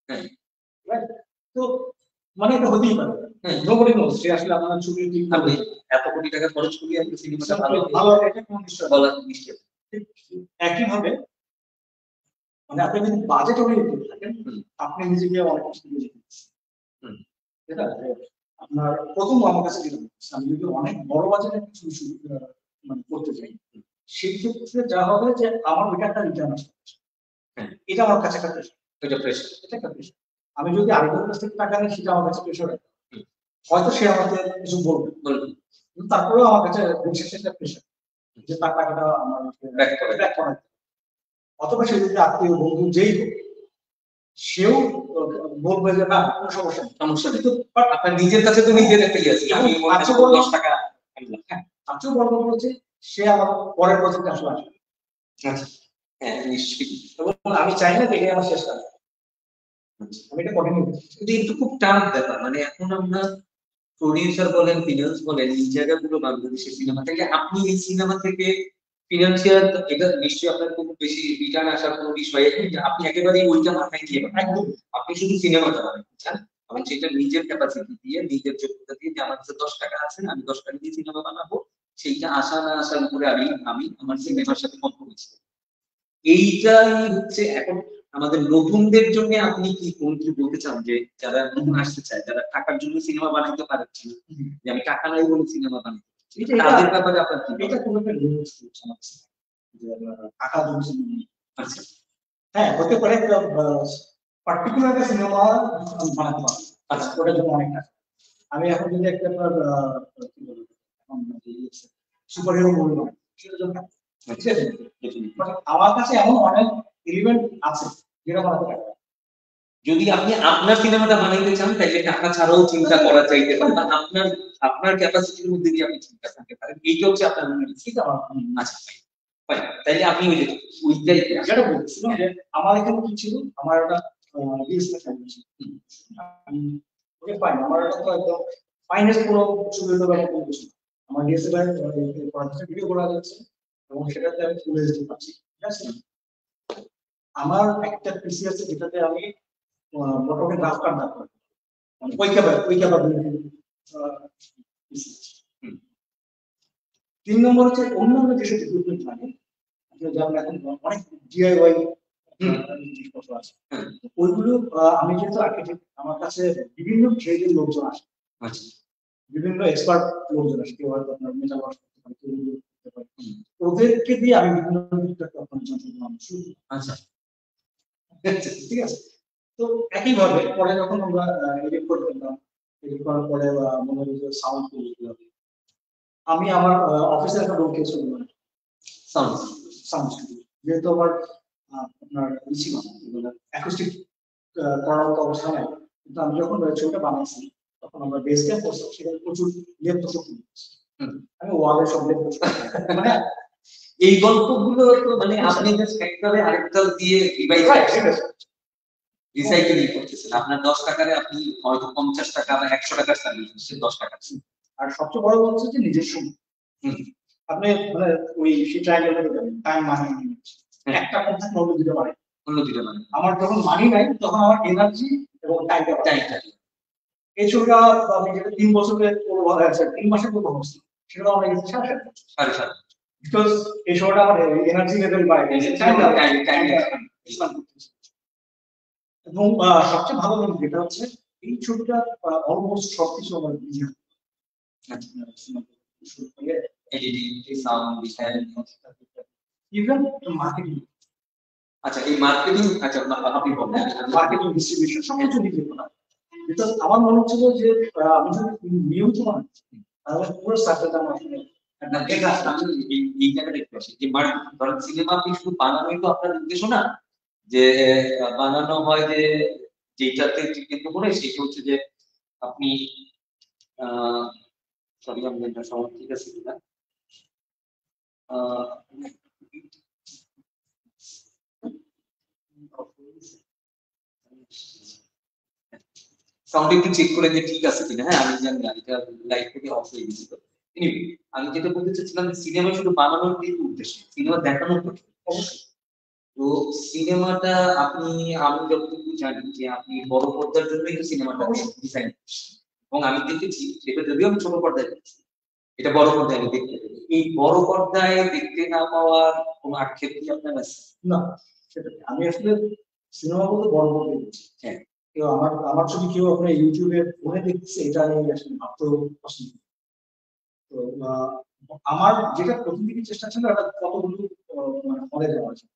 হ্যাঁ, রাইট? তো মানে এটা হতেই পারে, হ্যাঁ। নোবডি নোস যে আসলে আপনার ছবি ঠিক আপনি এত কোটি টাকা খরচ করি আপনি সিনেমাটা ভালো ভালো এটা কোনো নিশ্চয় বলা নিশ্চিত। একইভাবে মানে আপনি যদি বাজেট ওরিয়েন্টেড থাকেন আপনি নিজেকে অনেক কিছু দিয়ে যেতে পারেন। ঠিক আছে, আপনার প্রথম আমার কাছে যেটা মনে হচ্ছে, আমি যদি অনেক বড় বাজেটের কিছু মানে করতে চাই সেই ক্ষেত্রে যা হবে যে আমার ওইটা একটা রিটার্ন আসবে, এটা আমার কাছে একটা প্রেশার, এটা প্রেশার। এটা একটা প্রেশার। আমি যদি আরেকজনের কাছ থেকে টাকা নিই সেটা আমার কাছে প্রেশার, হয়তো সে আমাকে কিছু বলবে কিন্তু তারপরেও আমার কাছে শেষে একটা প্রেশার যে তার টাকাটা আমার ব্যাক করা। অথবা সে যদি আত্মীয় বন্ধু যেই হোক সেও বলবে যে না কোনো সমস্যা নেই, সমস্যা নেই। তো আপনার নিজের কাছে তো নিজের একটা ইয়ে আছে, আমি 10 টাকা আনলাম। হ্যাঁ তার চেয়েও বড় কথা হচ্ছে সে আমার পরের প্রজেক্টে আসলে আসবে। আচ্ছা, হ্যাঁ নিশ্চয়ই। এবং আমি চাই না যে এটাই আমার শেষ কাজ, আমি এটা কন্টিনিউ করছি। কিন্তু একটু খুব টাফ ব্যাপার, মানে এখন আমরা প্রডিউসার বলেন ফিনান্স বলেন এই জায়গাগুলো বাংলাদেশের সিনেমা থেকে, আপনি এই সিনেমা থেকে ফিনান্সিয়াল এটা নিশ্চয়ই আপনার খুব বেশি রিটার্ন আসার কোনো বিষয় নেই, যে আপনি একেবারেই ওইটা মাথায় দিয়ে একদম আপনি শুধু সিনেমাটা বানাবেন, বুঝছেন? এবং সেটা নিজের ক্যাপাসিটি দিয়ে নিজের যোগ্যতা দিয়ে, যে আমার কাছে 10 টাকা আছে আমি 10 টাকা দিয়ে সিনেমা বানাবো, সেইটা আসা না আসার উপরে আমি আমি আমার সিনেমার সাথে কম্প্রোমাইজ করব। এইটাই হচ্ছে এখন আমাদের নতুনদের জন্য আপনি কি কোন কি বলতে চান, যে যারা নতুন আসতে চায়, যারা টাকার জন্য সিনেমা বানাইতে পারছে না, যে আমি টাকা নাই বলে সিনেমা বানাই, তাদের ব্যাপারে আপনার কি? এটা কোনো একটা রিউজ করছে আমার কাছে যে টাকা জমছে। আচ্ছা, হ্যাঁ হতে পারে একটা পার্টিকুলার একটা সিনেমা আমি বানাতে পারবো। আচ্ছা, ওটার জন্য অনেক টাকা। আমি এখন যদি একটা আপনার কি বলবো, সুপার হিরো মুভি বানাই, সেটার জন্য টাকা। ঠিক আছে? But আমার কাছে এমন অনেক এলিমেন্ট আছে যেটা বানাতে টাকা লাগে। যদি আপনি আপনার সিনেমাটা বানাইতে চান তাহলে টাকা ছাড়াও চিন্তা করা চাইতে পারেন, বা আপনার আপনার ক্যাপাসিটির মধ্যে দিয়ে আপনি চিন্তা করতে পারেন। এইটা হচ্ছে আপনার ঠিক আছে? আচ্ছা ফাইন, তাইলে আপনি ওইটাই যেটা বলছিলাম যে আমার এখানে কি ছিল, আমার একটা ডিএসএলআর ক্যামেরা ছিল। ওকে ফাইন, আমার একটা তো একদম ফাইনেস্ট কোনো ছবি তো ব্যাপার কোনো কিছু না। আমার ডিএসএলআর ভিডিও করা যাচ্ছে এবং সেটাতে আমি ফুল এইচডি পাচ্ছি। ঠিক আছে? আমার একটা পিসি আছে যেটাতে আমি মোটামুটি গ্রাফ কার্ড না করি, মানে ওই ক্যাপাবিলিটি পিসি। 3 নম্বর হচ্ছে অন্যান্য যেসব ইকুইপমেন্ট লাগে, যেমন এখন অনেক ডিআইওয়াই জিনিসপত্র আছে, ওইগুলো আমি যেহেতু আর্কিটেক্ট, আমার কাছে বিভিন্ন ট্রেডের লোকজন আসে, বিভিন্ন এক্সপার্ট লোকজন আসে, কেউ হয়তো আপনার মেটাল ওয়ার্ক করতে পারে, কেউ করতে পারে, ওদেরকে দিয়ে আমি বিভিন্ন আচ্ছা ঠিক আছে। তো একইভাবে পরে যখন আমরা এডিট করে ফেললাম, এডিট করার পরে মনে হলো যে সাউন্ড করতে হবে, আমি আমার অফিসের একটা রুম কেস করলাম সাউন্ড স্টুডিও, যেহেতু আমার আপনার ছিল অ্যাকুস্টিক করার মতো অবস্থা নাই, কিন্তু আমি যখন ছবিটা বানাইছি তখন আমরা বেস ক্যাম্প করছিলাম, সেখানে প্রচুর লেপ দোষক আমি ওয়ালে সব লেপ দোষক মানে এই গল্পগুলো তো মানে আপনি জাস্ট একটারে আরেকটা দিয়ে রিসাইকেলিং করতেছেন। আপনার 10 টাকারে আপনি হয়তো 50 টাকা বা 100 টাকার সার্ভিস 10 টাকা। আর সবচেয়ে বড় কথা হচ্ছে যে নিজের সময়। আপনি মানে ওই সেই ট্রায়াঙ্গেলের টাইম মানি একটা কনসেপ্ট অন্য দিতে পারে, আমার যখন মানি নাই তখন আমার এনার্জি এবং টাইমটা এই ছবিটা আমি যেটা 3 বছরের পুরো ভালো আছে 3 মাসের পুরো হচ্ছে, সেটা আমার কাছে 7.5 বিকজ এই শোটা আমার এনার্জি লেভেল বাড়ে এবং সবচেয়ে ভালো জিনিস যেটা হচ্ছে এই ছবিটা অলমোস্ট সবকিছু আমার নিজে editing, sound design, even marketing. আচ্ছা এই মার্কেটিং, আচ্ছা আপনি বলেন মার্কেটিং ডিস্ট্রিবিউশন সবকিছু নিজে করা। বিকজ আমার মনে হচ্ছিল যে আমি যদি নিয়মিত বানাচ্ছি তাহলে পুরো সার্কেলটা আমার এই জায়গাটা একটু আসি যে ধরেন সিনেমা আপনি শুধু বানানোই তো আপনার উদ্দেশ্য না, যে বানানো হয় যে যেটাতে কিন্তু করে সেটা হচ্ছে যে আপনি সরি আমি এটা সময় ঠিক আছে কিনা সাউন্ড একটু চেক করে যে ঠিক আছে কিনা। হ্যাঁ আমি জানি না, এটা লাইট থেকে অফ হয়ে গেছে। তো এনিওয়ে আমি যেটা বলতে চাচ্ছিলাম সিনেমা শুধু বানানোর কিন্তু উদ্দেশ্য, সিনেমা দেখানোর তো অবশ্যই। তো সিনেমাটা আপনি, আমি যতটুকু জানি যে আপনি বড় পর্দার জন্যই তো সিনেমাটা ডিজাইন করছেন, এবং আমি দেখেছি সেটা যদিও আমি ছোট পর্দায় দেখছি, এটা বড় পর্দায় আমি দেখতে পাই। এই বড় পর্দায় দেখতে না পাওয়ার কোনো আক্ষেপ কি আপনার আছে? না, সেটা আমি আসলে সিনেমা বলতে বড় পর্দায় দেখছি। হ্যাঁ, কেউ আমার ছবি কেউ আপনার ইউটিউবে ফোনে দেখছে এটা আমি আসলে ভাবতেও পছন্দ। তো আমার যেটা প্রথম দিকে চেষ্টা ছিল এটা কতগুলো মানে হলে যাওয়া যায়,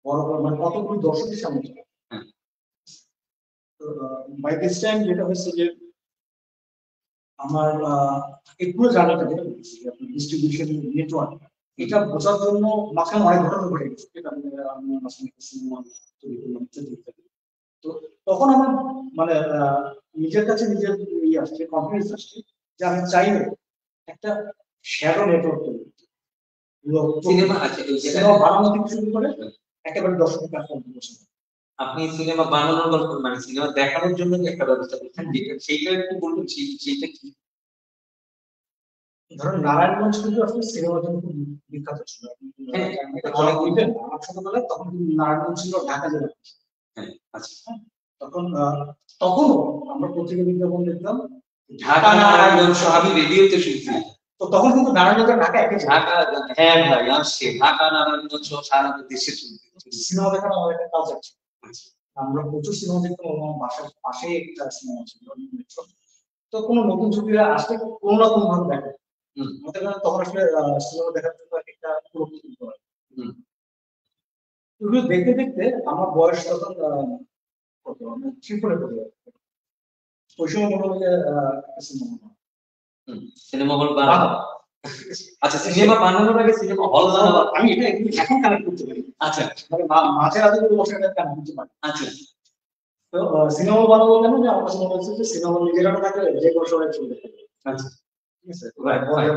বড় মানে কতগুলো দর্শকের সামনে যাওয়া। তো বাই দিস টাইম যেটা হচ্ছে যে আমার একটু জানাটা যেটা বলছি আপনার ডিস্ট্রিবিউশন নেটওয়ার্ক, এটা বোঝার জন্য মাঝখানে অনেক ঘটনা ঘটে গেছে, এটা আমি মাঝখানে সিনেমা তৈরি করলাম। তো তখন আমার মানে নিজের কাছে নিজের ইয়ে আসছে, কনফিডেন্স আসছে যে আমি চাইলে একটা শ্যাডো নেটওয়ার্ক তৈরি করতে। সিনেমা আছে সিনেমা বানানো থেকে শুরু করে একেবারে দর্শকের প্ল্যাটফর্ম বসে আপনি সিনেমা বানানোর গল্প মানে সিনেমা দেখানোর জন্য একটা ব্যবস্থা করছেন, সেইটা একটু বলুন সেইটা কি? ধরুন নারায়ণগঞ্জ কিন্তু আসলে সিনেমার জন্য খুব বিখ্যাত ছিল। অনেক উইকেন আমার ছোটবেলায় তখন নারায়ণগঞ্জ ছিল ঢাকা জেলা। আচ্ছা তখনও আমরা পত্রিকা বিজ্ঞাপন দেখতাম ঢাকা নারায়ণগঞ্জ, আমি রেডিওতে শুনছি। তো তখন কিন্তু নারায়ণগঞ্জ ঢাকা একই ঢাকা, হ্যাঁ ভাই আসছে ঢাকা নারায়ণগঞ্জ সারা দেশে শুনছি। সিনেমা দেখার আমার একটা কাজ আছে, আমরা প্রচুর সিনেমা দেখতাম, আমার বাসার পাশে একটা সিনেমা ছিল। তো কোনো নতুন ছবিরা আসলে কোনো না কোনো ভাবে দেখে আমাদের তখন আসলে সিনেমা দেখার জন্য একটা প্রস্তুতি হয়। দেখতে দেখতে আমার বয়স তখন কত আমরা ত্রিপুরা করি ওই সময় মনে হয় যে সিনেমা সিনেমা হল বানানো। আচ্ছা, সিনেমা বানানোর আগে সিনেমা হল বানানো, আমি এটা এখন কানেক্ট করতে পারি। আচ্ছা মানে মাঝে রাতে কোনো বসে এটা কানেক্ট করতে পারি। আচ্ছা তো সিনেমা বানাবো কেন যে আমার কাছে মনে হচ্ছে যে সিনেমা নিজেরা থাকলে যে কোনো সময় চলতে পারে। আচ্ছা, ঠিক আছে, Right, right.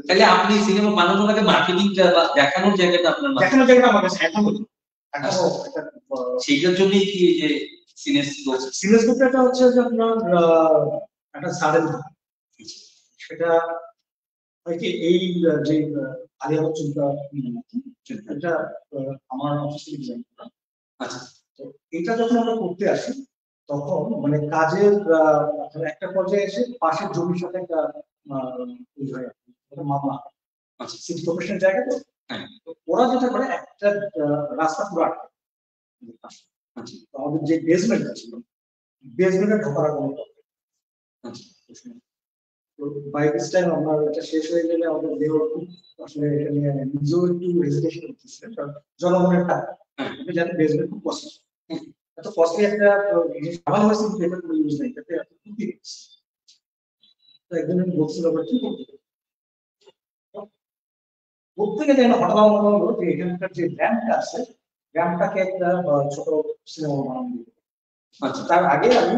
তাহলে আপনি সিনেমা বানানোর আগে মার্কেটিংটা বা দেখানোর জায়গাটা আপনার মাথায়, দেখানোর জায়গাটা আমার কাছে এখনো একটা সেইটার জন্যই কি এই যে সিরিয়াস ব্যাপারটা হচ্ছে যে আপনার একটা সাডেন সেটা হয় কি এই যে আলিয়া চুলটা এটা আমার অফিস থেকে ডিজাইন করা। আচ্ছা, তো এটা যখন আমরা করতে আসি তখন মানে কাজের একটা পর্যায়ে এসে পাশের জমির সাথে একটা মামলা আচ্ছা, সিটি কর্পোরেশনের জায়গা তো হ্যাঁ, তো ওরা যেটা করে একটা রাস্তা পুরো আটকে। আচ্ছা, তো আমাদের যে বেসমেন্টটা ছিল বেসমেন্টে ঢোকার কোনো আচ্ছা, তো বাই দিস টাইম আমরা এটা শেষ হয়ে গেলে আমাদের দেহ খুব আসলে এটা নিয়ে নিজেও একটু হেজিটেশন করতেছে কারণ জনগণের টাকা আপনি জানেন বেসমেন্ট খুব কস্টলি, এত কস্টলি একটা জিনিস আমার কাছে পেপার করে ইউজ নাই এটাতে এত ক্ষতি হচ্ছে। তো একদিন আমি বলছিল আবার কি করতে বলতে গেলে হঠাৎ আমার মনে হলো যে এখানকার যে র্যাম্পটা আছে র্যাম্পটাকে একটা ছোট সিনেমা বানানো দিতে। আচ্ছা, তার আগে আমি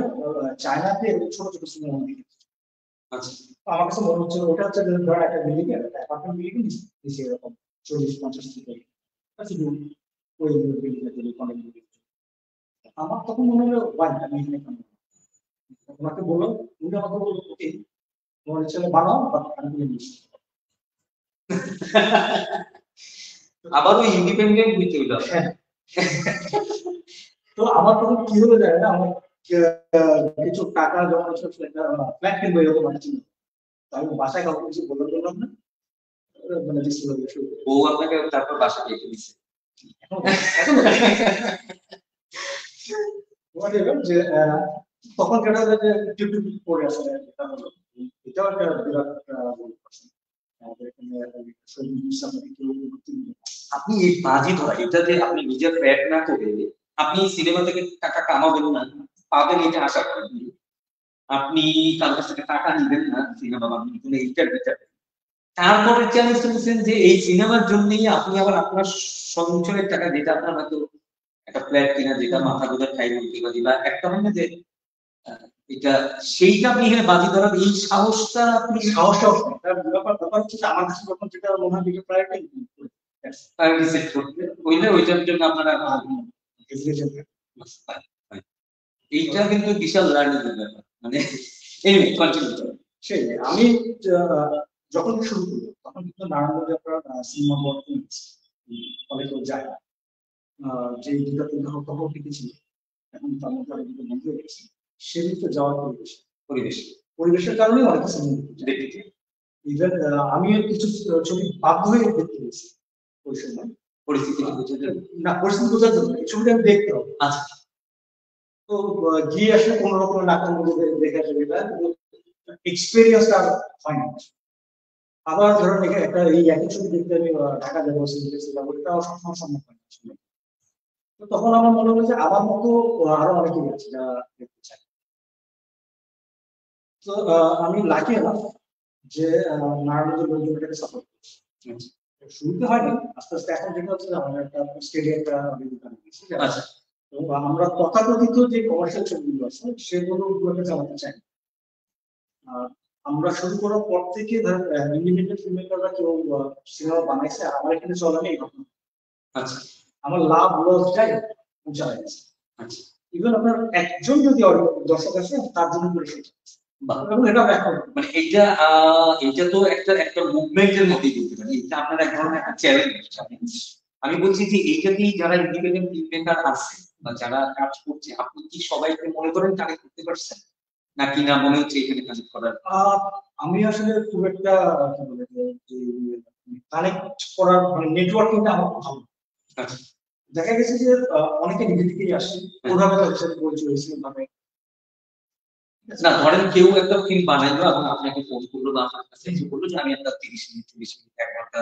চায়নাতে ছোট ছোট সিনেমা দেখেছি। আচ্ছা, আমার কাছে মনে হচ্ছে ওটা হচ্ছে ধর একটা বিল্ডিং এর একটা অ্যাপার্টমেন্ট বিল্ডিং নিচে এরকম 40-50 ফিট শুধু ওই বিল্ডিং এর তৈরি করা আমার তখন মনে হলো ওয়াই আমি এখানে কেন ওনাকে বললাম উনি আমাকে বললো ওকে তোমার ইচ্ছে হলে বানাও বা আমি তুলে নিচ্ছি। আবারও ইন্ডিপেন্ডেন্ট হইতে হইল। তো আমার তখন কি হলো যায় না আমার কিছু টাকা জমা ছিল একটা ফ্ল্যাট কিনবো এরকম একটা ছিল আমি বাসায় কাউকে কিছু বললাম না মানে বউ আপনাকে তারপর বাসা রেখে দিচ্ছে। যে তখন যেটা যে টিউব পড়ে আসলে এটা হলো এটাও একটা বিরাট আমাদের এখানে আপনি এই বাজি ধরা এটা যে আপনি নিজের ফ্যাট না করে আপনি সিনেমা থেকে টাকা কামাবেন না পাবেন এটা আশা করেন, আপনি তার কাছ থেকে টাকা নিবেন না সিনেমা বানানোর জন্য এইটার ভিতরে তারপরে চ্যালেঞ্জ করেছেন যে এই সিনেমার জন্যই আপনি আবার আপনার সঞ্চয়ের টাকা যেটা আপনার হয়তো একটা ফ্ল্যাট কিনা যেটা মাথা গোজার খাই বলতে পারি বা একটা হয় না যে এটা সেইটা আপনি এখানে বাজি ধরার এই সাহসটা আপনি ব্যাপার হচ্ছে আমার কাছে যখন যেটা মনে হয় যেটা প্রায়োরিটি সেট করতে ওইটা ওইটার জন্য আপনারা এইটা কিন্তু বিশাল লার্নিং ব্যাপার মানে এনিওয়ে কন্টিনিউ করুন। সেই আমি যখন শুরু করি তখন কিন্তু নারায়ণগঞ্জে আপনার সিনেমা বোর্ড অনেকেও যায় যে দুটা তিনটা তখন ছিল এখন তার মধ্যে অনেক দুটো বন্ধ হয়ে গেছে সেদিকে যাওয়ার পরিবেশ পরিবেশের কারণে অনেক সিনেমা দেখতে ইভেন আমিও কিছু ছবি বাধ্য হয়ে দেখতে গেছি ওই সময় পরিস্থিতি না পরিস্থিতি বোঝার জন্য এই ছবিটা আমি দেখতে হবে। আচ্ছা, তো গিয়ে আসলে কোনো রকম নাকার মধ্যে দেখে আসলে এটা এক্সপিরিয়েন্সটা হয় না। আবার ধরুন একটা এই একই ছবি দেখতে আমি ঢাকা যাবো সিনেপ্লেক্সে যাবো এটা সবসময় সম্ভব হয় না। তো তখন আমার মনে হলো যে আমার মতো আরো অনেকেই আছে যারা দেখতে চায়। তো আমি লাকি এলাম যে নারায়ণগঞ্জের লোকজন এটাকে সাপোর্ট করছে। শুরুতে হয়নি আস্তে আস্তে এখন যেটা হচ্ছে যে আমাদের একটা স্টেডিয়ামটা আচ্ছা, তো আমরা তথাকথিত যে কমার্শিয়াল ছবিগুলো আছে সেগুলোকে চালাতে চাই। আমরা শুরু করার পর থেকে ইন্ডিপেন্ডেন্ট ফিল্ম মেকাররা কেউ সিনেমা বানাইছে আমার এখানে চলে এই ঘটনা। আচ্ছা, আমার লাভ লস যাই চালাই গেছে। আচ্ছা, ইভেন আপনার একজন যদি দর্শক আছে তার জন্য করে সেটা এটা এখন মানে এইটা তো একটা একটা মুভমেন্টের মধ্যে দিতে পারে এটা আপনার এক ধরনের একটা চ্যালেঞ্জ। আমি বলছি যে এইটাতেই যারা ইন্ডিপেন্ডেন্ট ফিল্ম মেকার আছে বা যারা কাজ করছে আপনি কি সবাইকে মনে করেন কানেক্ট করতে পারছেন নাকি না মনে হচ্ছে এখানে কানেক্ট করার? আমি আসলে খুব একটা কি বলে কানেক্ট করার মানে নেটওয়ার্কিংটা আমার ভালো। আচ্ছা, দেখা গেছে যে অনেকে নিজে থেকেই আসে ওভাবে তাদের সাথে পরিচয় হয়েছে ভাবে না ধরেন কেউ একটা ফিল্ম বানাইলো এবং আপনাকে ফোন করলো বা আপনার কাছে এসে বললো যে আমি একটা 30 মিনিট 40 মিনিট 1 ঘন্টা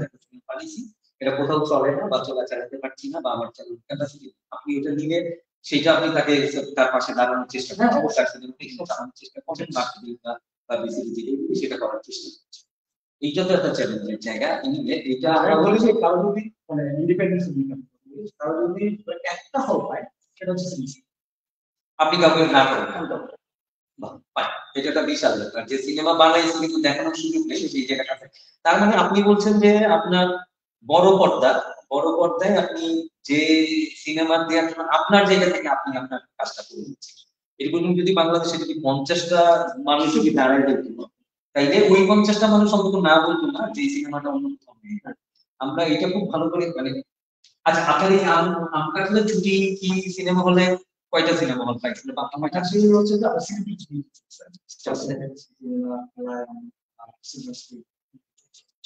একটা ফিল্ম বানিয়েছি এটা কোথাও চলে না বা চলা চালাতে পারছি না বা আমার চ্যানেল ক্যাপাসিটি আপনি এটা নিলে সেটা আপনি তাকে তার পাশে দাঁড়ানোর চেষ্টা করেন, অবশ্যই দাঁড়ানোর চেষ্টা করছেন, মার্কেটিং বা বেসিক্যালি যেটা সেটা করার চেষ্টা করছেন। এইটা তো একটা চ্যালেঞ্জের জায়গা। এনিওয়ে এটা আমরা বলি যে কারো যদি মানে ইন্ডিপেন্ডেন্স ইনকাম কারো যদি একটা হল পায় সেটা হচ্ছে সিনেমা। আপনি কাউকে না করেন না, এটা একটা বিশাল ব্যাপার যে সিনেমা বানাইছে কিন্তু দেখানোর সুযোগ নেই সেই জায়গাটাতে। তার মানে আপনি বলছেন যে আপনার বড় পর্দায় আপনি যে সিনেমা দেওয়ার জন্য আপনার জায়গা থেকে আপনি আপনার কাজটা করে দিচ্ছেন। এরকম যদি বাংলাদেশে যদি 50টা মানুষ যদি দাঁড়ায় দেখতো, তাইলে ওই 50টা মানুষ অন্তত না বলতো না যে সিনেমাটা অন্য কোথাও নেই। আমরা এটা খুব ভালো করে মানে আচ্ছা আপনার এই আমকাটলে ছুটি কি সিনেমা হলে কয়টা সিনেমা হল পাইছিল বা আমার কাছে হচ্ছে যে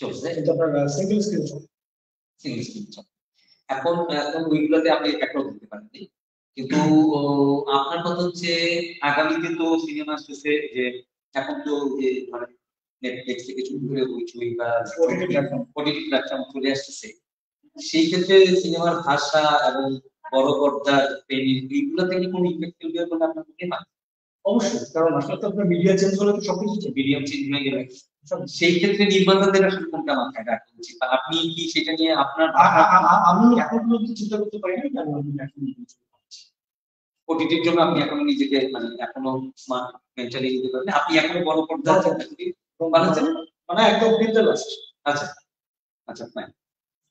চলছে সিঙ্গেল স্ক্রিন সিঙ্গেল স্ক্রিন। এখন এখন ওইগুলোতে আপনি একটা দিতে পারেন, কিন্তু আপনার কথা হচ্ছে আগামীতে তো সিনেমা আসতেছে যে এখন তো যে মানে নেটফ্লিক্স থেকে শুরু করে হইচই বা ওটিটি প্ল্যাটফর্ম চলে আসতেছে, সেই ক্ষেত্রে সিনেমার ভাষা এবং বড় পর্দার ট্রেনিং এইগুলোতে কি কোনো ইফেক্ট ফেলবে বলে আপনার মনে হয়? অবশ্যই, কারণ আসলে তো আপনার মিডিয়া চেঞ্জ হলে তো সবকিছু মিডিয়াম চেঞ্জ হয়ে গেলে সেই ক্ষেত্রে নির্মাতাদের আসলে কোনটা মাথায় রাখা উচিত বা আপনি কি সেটা নিয়ে আপনার আমি এখন পর্যন্ত চিন্তা করতে পারি না কারণ আমি এখন ওটিটির জন্য আপনি এখনো নিজেকে মানে এখনো মেন্টালি নিতে পারেন, আপনি এখনো বড় পর্দা চিন্তা করি বানাচ্ছেন মানে একদম ডিজিটাল আসছে। আচ্ছা আচ্ছা ফাইন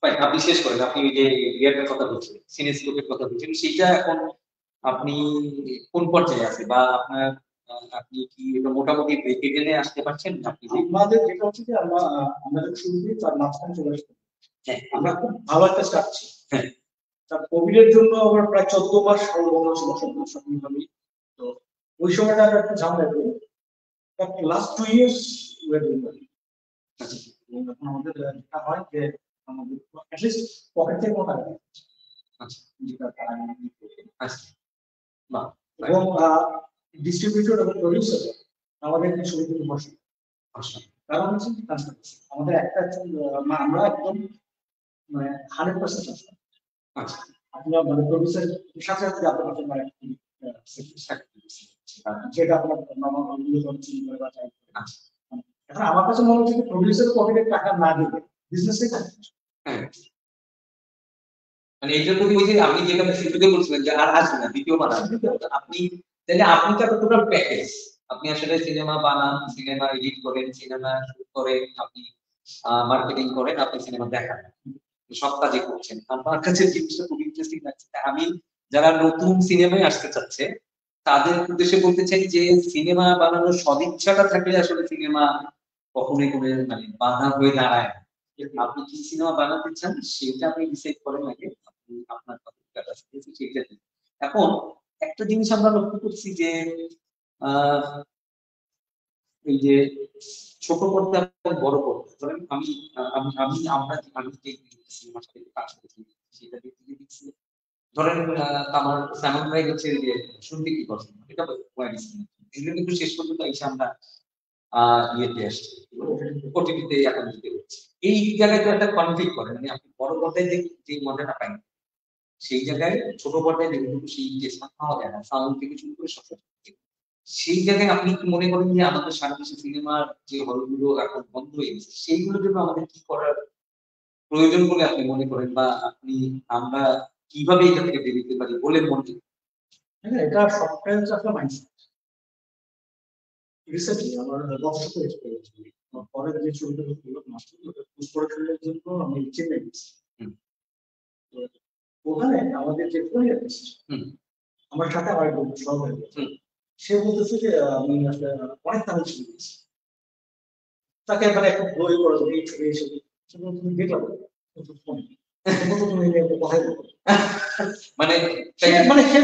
ফাইন, আপনি শেষ করেন। আপনি যে ইয়ারটার কথা বলছেন, সিনেস্কোপের কথা বলছেন, সেটা এখন আপনি কোন পর্যায়ে আছে বা আপনার আপনি কি এটা মোটামুটি ব্রেকে গেলে আসতে পারছেন? আপনি আমাদের যেটা হচ্ছে যে আমাদের শুরু করি তার মাঝখানে চলে আসতে। হ্যাঁ আমরা খুব ভালো একটা স্টার্ট ছিল। হ্যাঁ তার কোভিড এর জন্য আমরা প্রায় 14 মাস বন্ধ ছিল সবভাবে। তো ওই সময়টা আমরা একটু ঝামেলা করি। But last 2 years we are doing well. এখন আমাদের যেটা হয় যে আমাদের অ্যাটলিস্ট পকেট থেকে কোনো টাকা নেই। আচ্ছা যেটা তারা আচ্ছা বাহ, এবং ডিস্ট্রিবিউটর এবং প্রডিউসার আমাদের কিছু সুবিধা বসে। কারণ হচ্ছে ট্রান্সপারেন্সি আমাদের একটা আমরা একদম মানে 100% ট্রান্সপারেন্ট। আচ্ছা আপনার মানে প্রডিউসার সাথে সাথে আপনার কাছে মানে যেটা আপনার বা চাই। এখন আমার কাছে মনে হচ্ছে যে প্রডিউসার পকেটে টাকা না দিলে বিজনেসে থাকে। হ্যাঁ মানে এইটার প্রতি ওই যে আপনি যেটা শুরুতে বলছিলেন যে আর আসবে না দ্বিতীয়বার আসবে, আপনি তাহলে আপনি তো একটা টোটাল প্যাকেজ। আপনি আসলে সিনেমা বানান, সিনেমা এডিট করেন, সিনেমা শুট করেন, আপনি মার্কেটিং করেন, আপনি সিনেমা দেখান, সব কাজই করছেন। আমার কাছে জিনিসটা খুব ইন্টারেস্টিং লাগছে। আমি যারা নতুন সিনেমায় আসতে চাচ্ছে তাদের উদ্দেশ্যে বলতে চাই যে সিনেমা বানানোর সদিচ্ছাটা থাকলে আসলে সিনেমা কখনোই কোনো মানে বাধা হয়ে দাঁড়ায় না। আপনি কি সিনেমা বানাতে চান সেটা আপনি ডিসাইড করেন আগে, আপনি আপনার সেইটা। এখন একটা জিনিস আমরা লক্ষ্য করছি যে এই যে ছোট পর্দা এবং বড় পর্দা, ধরেন আমি আমি আমি আমরা আমি যে সিনেমার সাথে কাজ করছি সেটা দেখছি, ধরেন আমার সালমান ভাই হচ্ছে যে শুনতে কি পছন্দ, এটা এগুলো কিন্তু শেষ পর্যন্ত এসে আমরা ইয়েতে আসছি, ওটিটিতে এখন দিতে হচ্ছে। এই জায়গায় তো একটা কনফ্লিক্ট করে, মানে আপনি বড় পর্দায় যে মজাটা পাই সেই জায়গায় ছোট পর্দায় দেখুন সেই টেস্টটা পাওয়া যায় না, সাউন্ড থেকে শুরু করে সব। সেই জায়গায় আপনি কি মনে করেন যে আমাদের সারা দেশে সিনেমার যে হলগুলো এখন বন্ধ হয়ে গেছে সেইগুলোর জন্য আমাদের কি করার প্রয়োজন বলে আপনি মনে করেন বা আপনি আমরা কিভাবে এটা থেকে বেরোতে পারি বলে মনে করেন? হ্যাঁ, এটা সবটাই হচ্ছে আপনার মাইন্ডসেট। রিসেন্টলি আমার গত সপ্তাহে এক্সপেরিয়েন্স করি পরের যে ছবিটা হলো মাস্টার পোস্ট প্রোডাকশনের জন্য আমি চেন্নাই গেছি। ওখানে আমাদের যে কোরিয়ানিস্ট আমার সাথে আমার একজন সহকারী সে বলতেছে যে আমি আসলে অনেক তামিল ছবি দিয়েছি, তাকে মানে একটা বই করে এই ছবি এই ছবি তুমি দেখলাম মানে মানে সে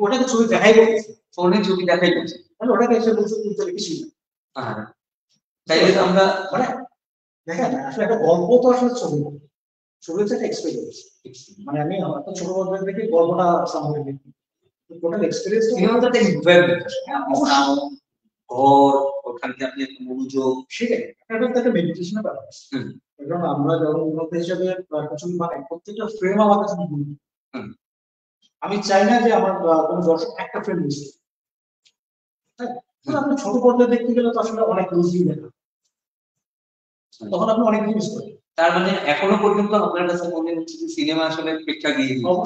ওটাকে ছবি দেখাই বলছে, ফোনে ছবি দেখাই বলছে, মানে ওটাকে এসে বলছে তুই কিছুই না। তাইলে তো আমরা মানে দেখেন আসলে একটা গল্প তো আসলে ছবি ছবি হচ্ছে একটা এক্সপেরিয়েন্স। মানে আমি একটা ছোট গল্পের থেকে গল্পটা সামনে দেখি টোটাল এক্সপেরিয়েন্স সিনেমা তো একটা এনভায়রনমেন্ট, ঘর ওখানে আপনি একটা মনোযোগ সেটাই একটা মেডিটেশনের ব্যাপার। কারণ আমরা যখন উন্নত হিসেবে কিছু মানে প্রত্যেকটা ফ্রেম আমার কাছে আমি চাই না যে আমার কোনো দর্শক একটা ফ্রেম মিস করুক। আপনি ছোট পর্দায় দেখতে গেলে তো আসলে অনেক লুজলি দেখা, তখন আপনি অনেক মিস করেন। তার মানে এখনো পর্যন্ত আপনার কাছে মনে হচ্ছে যে সিনেমা আসলে প্রেক্ষাগৃহে এবং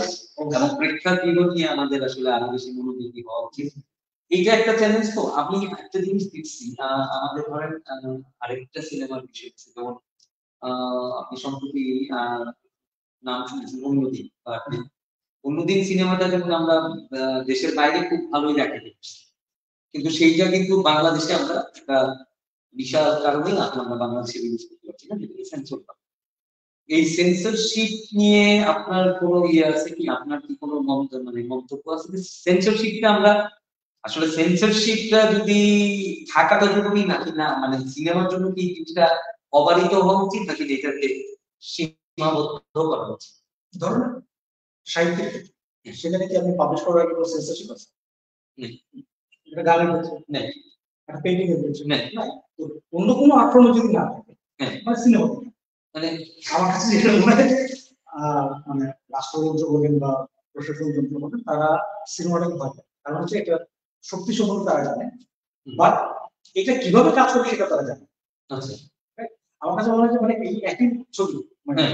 প্রেক্ষাগৃহ নিয়ে আমাদের আসলে আরো বেশি মনোযোগী হওয়া উচিত। এইটা একটা চ্যালেঞ্জ। তো আমি একটা জিনিস দেখছি, আমাদের ধরেন আরেকটা সিনেমার বিষয় হচ্ছে যেমন আপনি সম্প্রতি নাম শুনেছেন অন্যদিন। অন্যদিন সিনেমাটা যেমন আমরা দেশের বাইরে খুব ভালোই দেখা দেখছি, কিন্তু সেইটা কিন্তু বাংলাদেশে আমরা একটা বিশাল কারণে আমরা বাংলাদেশে রিলিজ করতে পারছি না, যেটা সেন্সর। এই সেন্সরশিপ নিয়ে আপনার কোনো ইয়ে আছে কি? আপনার কি কোনো মন্তব্য আছে? সেন্সরশিপটা আমরা আসলে সেন্সরশিপটা যদি থাকাটা জরুরি নাকি না, মানে সিনেমার জন্য কি জিনিসটা অবারিত হওয়া উচিত নাকি এটাকে সীমাবদ্ধ করা উচিত? ধরুন সাহিত্যের ক্ষেত্রে সেখানে কি আপনি পাবলিশ করার আগে কোনো সেন্সরশিপ আছে? এটা গানের ক্ষেত্রে নেই, একটা পেইন্টিং এর ক্ষেত্রে নেই। তো অন্য কোনো আক্রমণ যদি না থাকে মানে সিনেমা, মানে আমার কাছে যেটা মনে হয় মানে রাষ্ট্রযন্ত্র বলেন বা প্রশাসন যন্ত্র বলেন, তারা সিনেমাটাকে ভয় পায়। কারণ হচ্ছে এটা শক্তি সম্পর্কে তারা জানে, বাট এটা কিভাবে কাজ করবে সেটা তারা জানে। আমার কাছে মনে হয় যে মানে এই একই ছবি মানে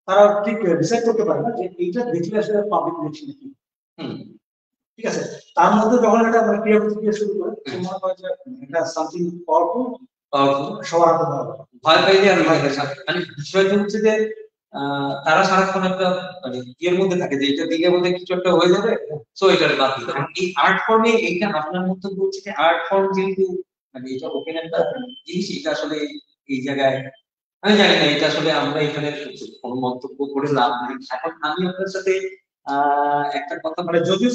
তারা ঠিক ডিসাইড করতে পারে না যে এইটা দেখলে আসলে পাবলিক রিঅ্যাকশন কি। ঠিক আছে, তার মধ্যে যখন এটা মানে ক্রিয়া প্রতিক্রিয়া শুরু করে মনে হয় যে এটা সামথিং পাওয়ারফুল সবার হাতে ভয় পাইলে আর মানে বিষয়টা হচ্ছে যে তারা সারাক্ষণ একটা মানে ইয়ের মধ্যে থাকে যে এটা দিকে মধ্যে কিছু একটা হয়ে যাবে, সো এটার বাদ দিতে হবে। এই আর্ট ফর্মে এইটা আপনার মতো বলছে যে আর্ট ফর্ম যেহেতু মানে এটা ওপেন একটা জিনিস, এটা আসলে এই জায়গায় আমি জানি না, এটা আসলে আমরা এখানে কোনো মন্তব্য করে লাভ নেই। এখন আমি আপনার সাথে একটা কথা মানে যদিও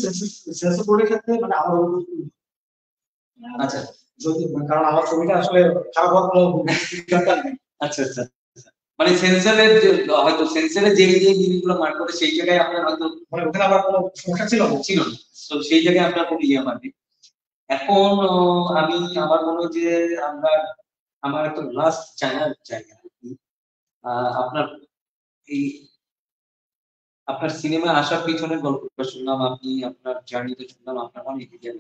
সেন্সর বোর্ডের ক্ষেত্রে মানে আমার আচ্ছা যদি কারণ আমার ছবিটা আসলে খারাপ হওয়ার কোনো আচ্ছা আচ্ছা মানে সেন্সরের হয়তো সেন্সরে যে যে জিনিসগুলো মার্ক করে সেই জায়গায় আপনার হয়তো মানে ওখানে আবার কোনো সমস্যা ছিল না, তো সেই জায়গায় আপনার কোনো ইয়ে মারবে। এখন আমি আমার মনে হয় যে আমরা আমার একটা লাস্ট জানার জায়গা আপনার এই আপনার সিনেমা আসার পিছনের গল্পটা শুনলাম, আপনি আপনার জার্নিতে শুনলাম, আপনার অনেক গেল।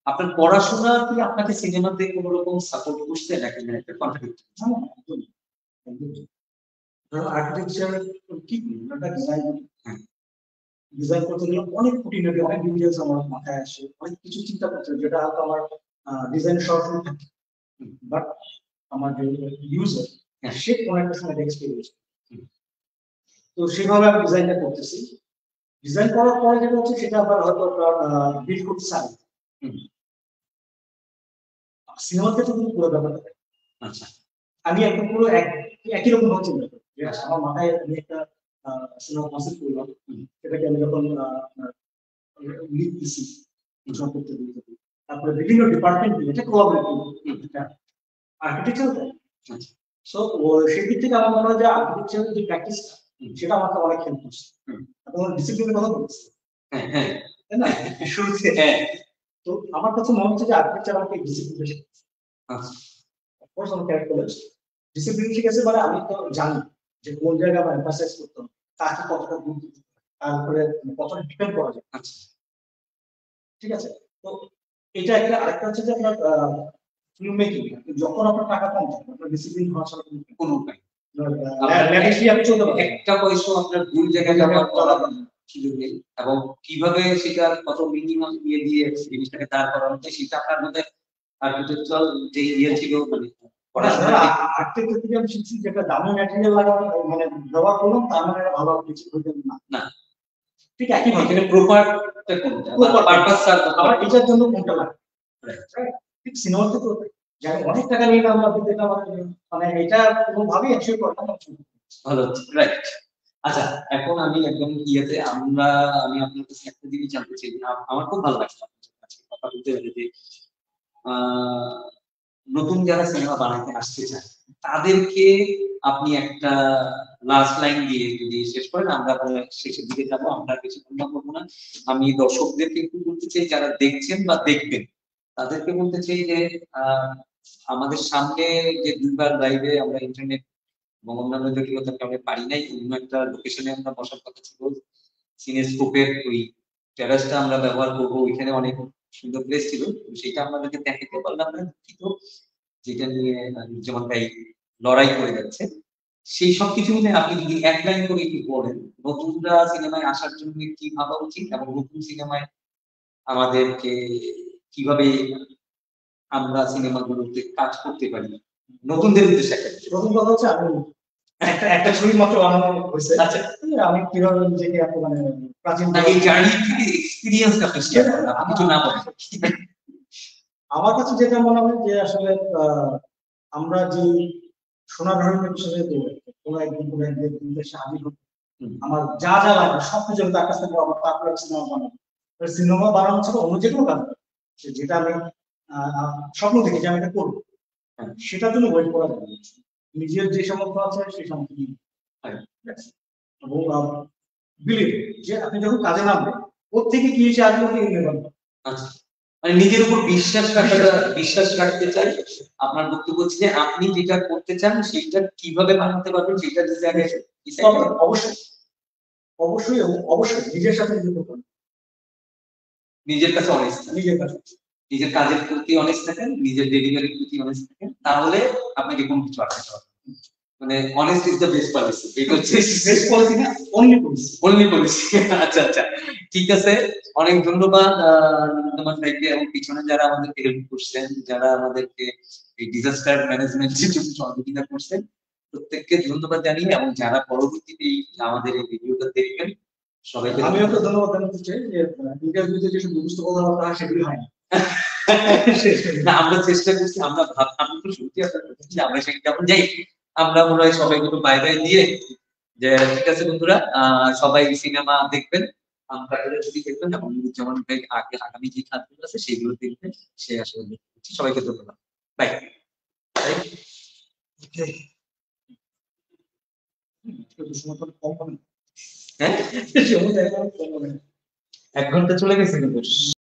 আপনার পড়াশোনা কি আপনাকে সিনেমাতে কোনো রকম সাপোর্ট করছে নাকি না একটা কন্ট্রিবিউট? আর্কিটেকচার কি একটা ডিজাইন করতে গেলে অনেক খুঁটিনাটি অনেক ডিটেইলস আমার মাথায় আসে, অনেক কিছু চিন্তা করতে হয় যেটা হয়তো আমার ডিজাইন সরাসরি থাকে, বাট আমার যে ইউজার সে কোনো একটা সময় এক্সপেরিয়েন্স। তো সেভাবে আমি ডিজাইনটা করতেছি। ডিজাইন করার পরে যেটা হচ্ছে সেটা আবার হয়তো বিল্ড করতে চাই। সিনেমার ক্ষেত্রে কিন্তু পুরো ব্যাপারটা আচ্ছা আমি একদম পুরো একই রকম ভাবে চিন্তা করি। আমার মাথায় আমি একটা সিনেমা কনসেপ্ট করলাম, সেটাকে আমি যখন লিখতেছি করতে দিই, তারপরে বিভিন্ন ডিপার্টমেন্ট নিয়ে এটা কোলাবোরেটিভ আর্কিটেকচার। সো সেই দিক থেকে আমার মনে হয় যে আর্কিটেকচারের যে প্র্যাকটিসটা সেটা আমাকে অনেক হেল্প করছে। আপনার ডিসিপ্লিনের কথা বলছি তাই না শুরুতে? তো আমার কাছে মনে হচ্ছে যে আর্কিটেকচার আমাকে ডিসিপ্লিন শিখেছে। অফকোর্স আমার ক্যারেক্টার ডিসিপ্লিন শিখেছে, মানে আমি তো জানি যে কোন জায়গায় আমার এমফাসাইজ করতে হবে, কাকে কতটা গুরুত্ব দিতে হবে, তার উপরে কতটা ডিপেন্ড করা যায়। ঠিক আছে, তো এটা একটা। আরেকটা হচ্ছে যে আপনার ফিল্ম মেকিং যখন আপনার টাকা কম থাকে আপনার ডিসিপ্লিন হওয়া ছাড়া কোনো উপায় একটা পয়সা আপনার ভুল জায়গায় ব্যবহার করা সুযোগ নেই, এবং কিভাবে সেটা কত মিনিমাম দিয়ে দিয়ে জিনিসটাকে দাঁড় করানো যায় সেটা আপনার মধ্যে আর্কিটেকচারাল যে ইয়ে ছিল মানে আর্কিটেকচার থেকে আমি শিখছি যেটা দামি ম্যাটেরিয়াল লাগানো মানে ব্যবহার করলাম তার মানে ভালো কিছু হইতে না। ঠিক একইভাবে এখানে প্রপার পারপাস আমার এটার জন্য কোনটা লাগে ঠিক সিনেমার ক্ষেত্রে যারা অনেক টাকা নিয়ে আমরা যেটা মানে এটা কোনোভাবেই অ্যাকচুয়ালি করতে না ভালো হচ্ছে, রাইট। আচ্ছা এখন আমি একদম ইয়েতে আমি আপনার কাছে একটা জিনিস জানতে চাই, আমার খুব ভালো লাগছে আপনার কাছে কথা বলতে হলে যে নতুন যারা সিনেমা বানাতে আসতে চায় তাদেরকে আপনি একটা লাস্ট লাইন দিয়ে যদি শেষ করেন, আমরা শেষের দিকে যাবো, আমরা বেশি কথা বলবো না। আমি দর্শকদেরকে একটু বলতে চাই যারা দেখছেন বা দেখবেন তাদেরকে বলতে চাই যে আমাদের সামনে যে দুইবার লাইভে আমরা ইন্টারনেট এবং অন্যান্য জটিলতার কারণে পারি নাই, অন্য একটা লোকেশনে আমরা বসার কথা ছিল, সিনেস্কোপের ওই টেরাসটা আমরা ব্যবহার করবো, ওইখানে অনেক সুন্দর প্লেস ছিল, সেটা আপনাদেরকে দেখাতে পারলাম না, দুঃখিত। যেটা নিয়ে যেমন ভাই লড়াই করে যাচ্ছে, সেই সব কিছু মিলে আপনি যদি এক লাইন করে একটু বলেন নতুনরা সিনেমায় আসার জন্য কি ভাবা উচিত, এবং নতুন সিনেমায় আমাদেরকে কিভাবে আমরা সিনেমাগুলোতে কাজ করতে পারি, নতুনদের উদ্দেশ্যে একটা কিছু। প্রথম কথা হচ্ছে আমি একটা ছবি মাত্র বানানো হয়েছে। আচ্ছা, আমি কিভাবে নিজেকে এত মানে প্রাচীন না এই জার্নি থেকে এক্সপেরিয়েন্স আপনি শেয়ার করেন, আপনি কিছু না বলেন। আমার কাছে যেটা মনে হয় যে আসলে আমরা যে সোনার হরিণের পিছনে কোনো একদিন কোনো একদিন দেশে হাজির হবো, আমার যা যা লাগে সবকিছু আমি তার কাছ থেকে পাবো, তারপরে সিনেমা বানাবো। সিনেমা বানানো ছাড়া অন্য যে কোনো কাজ যেটা আমি স্বপ্ন দেখি যে আমি এটা করবো, সেটার জন্য ওয়েট করা যাবে। নিজের যে সামর্থ্য আছে সেই সামর্থ্য নিয়ে এবং বিলিভ যে আপনি যখন কাজে নামবেন ওর থেকে কি এসে আসবে আপনি নেবেন। আচ্ছা, মানে নিজের উপর বিশ্বাস রাখতে চাই। আপনার বক্তব্য হচ্ছে যে আপনি যেটা করতে চান সেটা কিভাবে বানাতে পারবেন সেটা যদি আগে অবশ্যই অবশ্যই এবং অবশ্যই নিজের সাথে যুক্ত করবেন, নিজের কাছে অনেস্ট, নিজের কাছে নিজের কাজের প্রতি অনেস্ট থাকেন, নিজের ডেলিভারির প্রতি অনেস্ট থাকেন, তাহলে আপনাকে কোনো কিছু আটকাতে হবে। মানে honest is the best policy, এটা হচ্ছে বেস্ট পলিসি না, অনলি পলিসি। Only policy. আচ্ছা আচ্ছা, ঠিক আছে, অনেক ধন্যবাদ তোমার ভাইকে, এবং পিছনে যারা আমাদেরকে হেল্প করছেন, যারা আমাদেরকে এই ডিজাস্টার ম্যানেজমেন্টের জন্য সহযোগিতা করছেন, প্রত্যেককে ধন্যবাদ জানিয়ে, এবং যারা পরবর্তীতে আমাদের এই ভিডিওটা দেখবেন সবাইকে আমি একটা ধন্যবাদ জানাতে চাই যে ইন্টারভিউতে যেসব মুখস্থ কথাবার্তা হয় সেগুলি হয় না। না, আমরা চেষ্টা করছি, আমরা আমি তো শুনছি আপনার কথা যে আমরা সেখানে যেমন যাই, আমরা মনে হয় সবাই একটু বাই বাই দিয়ে যে ঠিক আছে বন্ধুরা, সবাই সিনেমা দেখবেন, যদি দেখবেন, এবং যেমন আগে আগামী যে কাজগুলো আছে সেগুলো দেখবেন, সে আসলে সবাইকে ধন্যবাদ, বাই। হ্যাঁ, 1 ঘন্টা এক ঘন্টা চলে গেছে কিন্তু।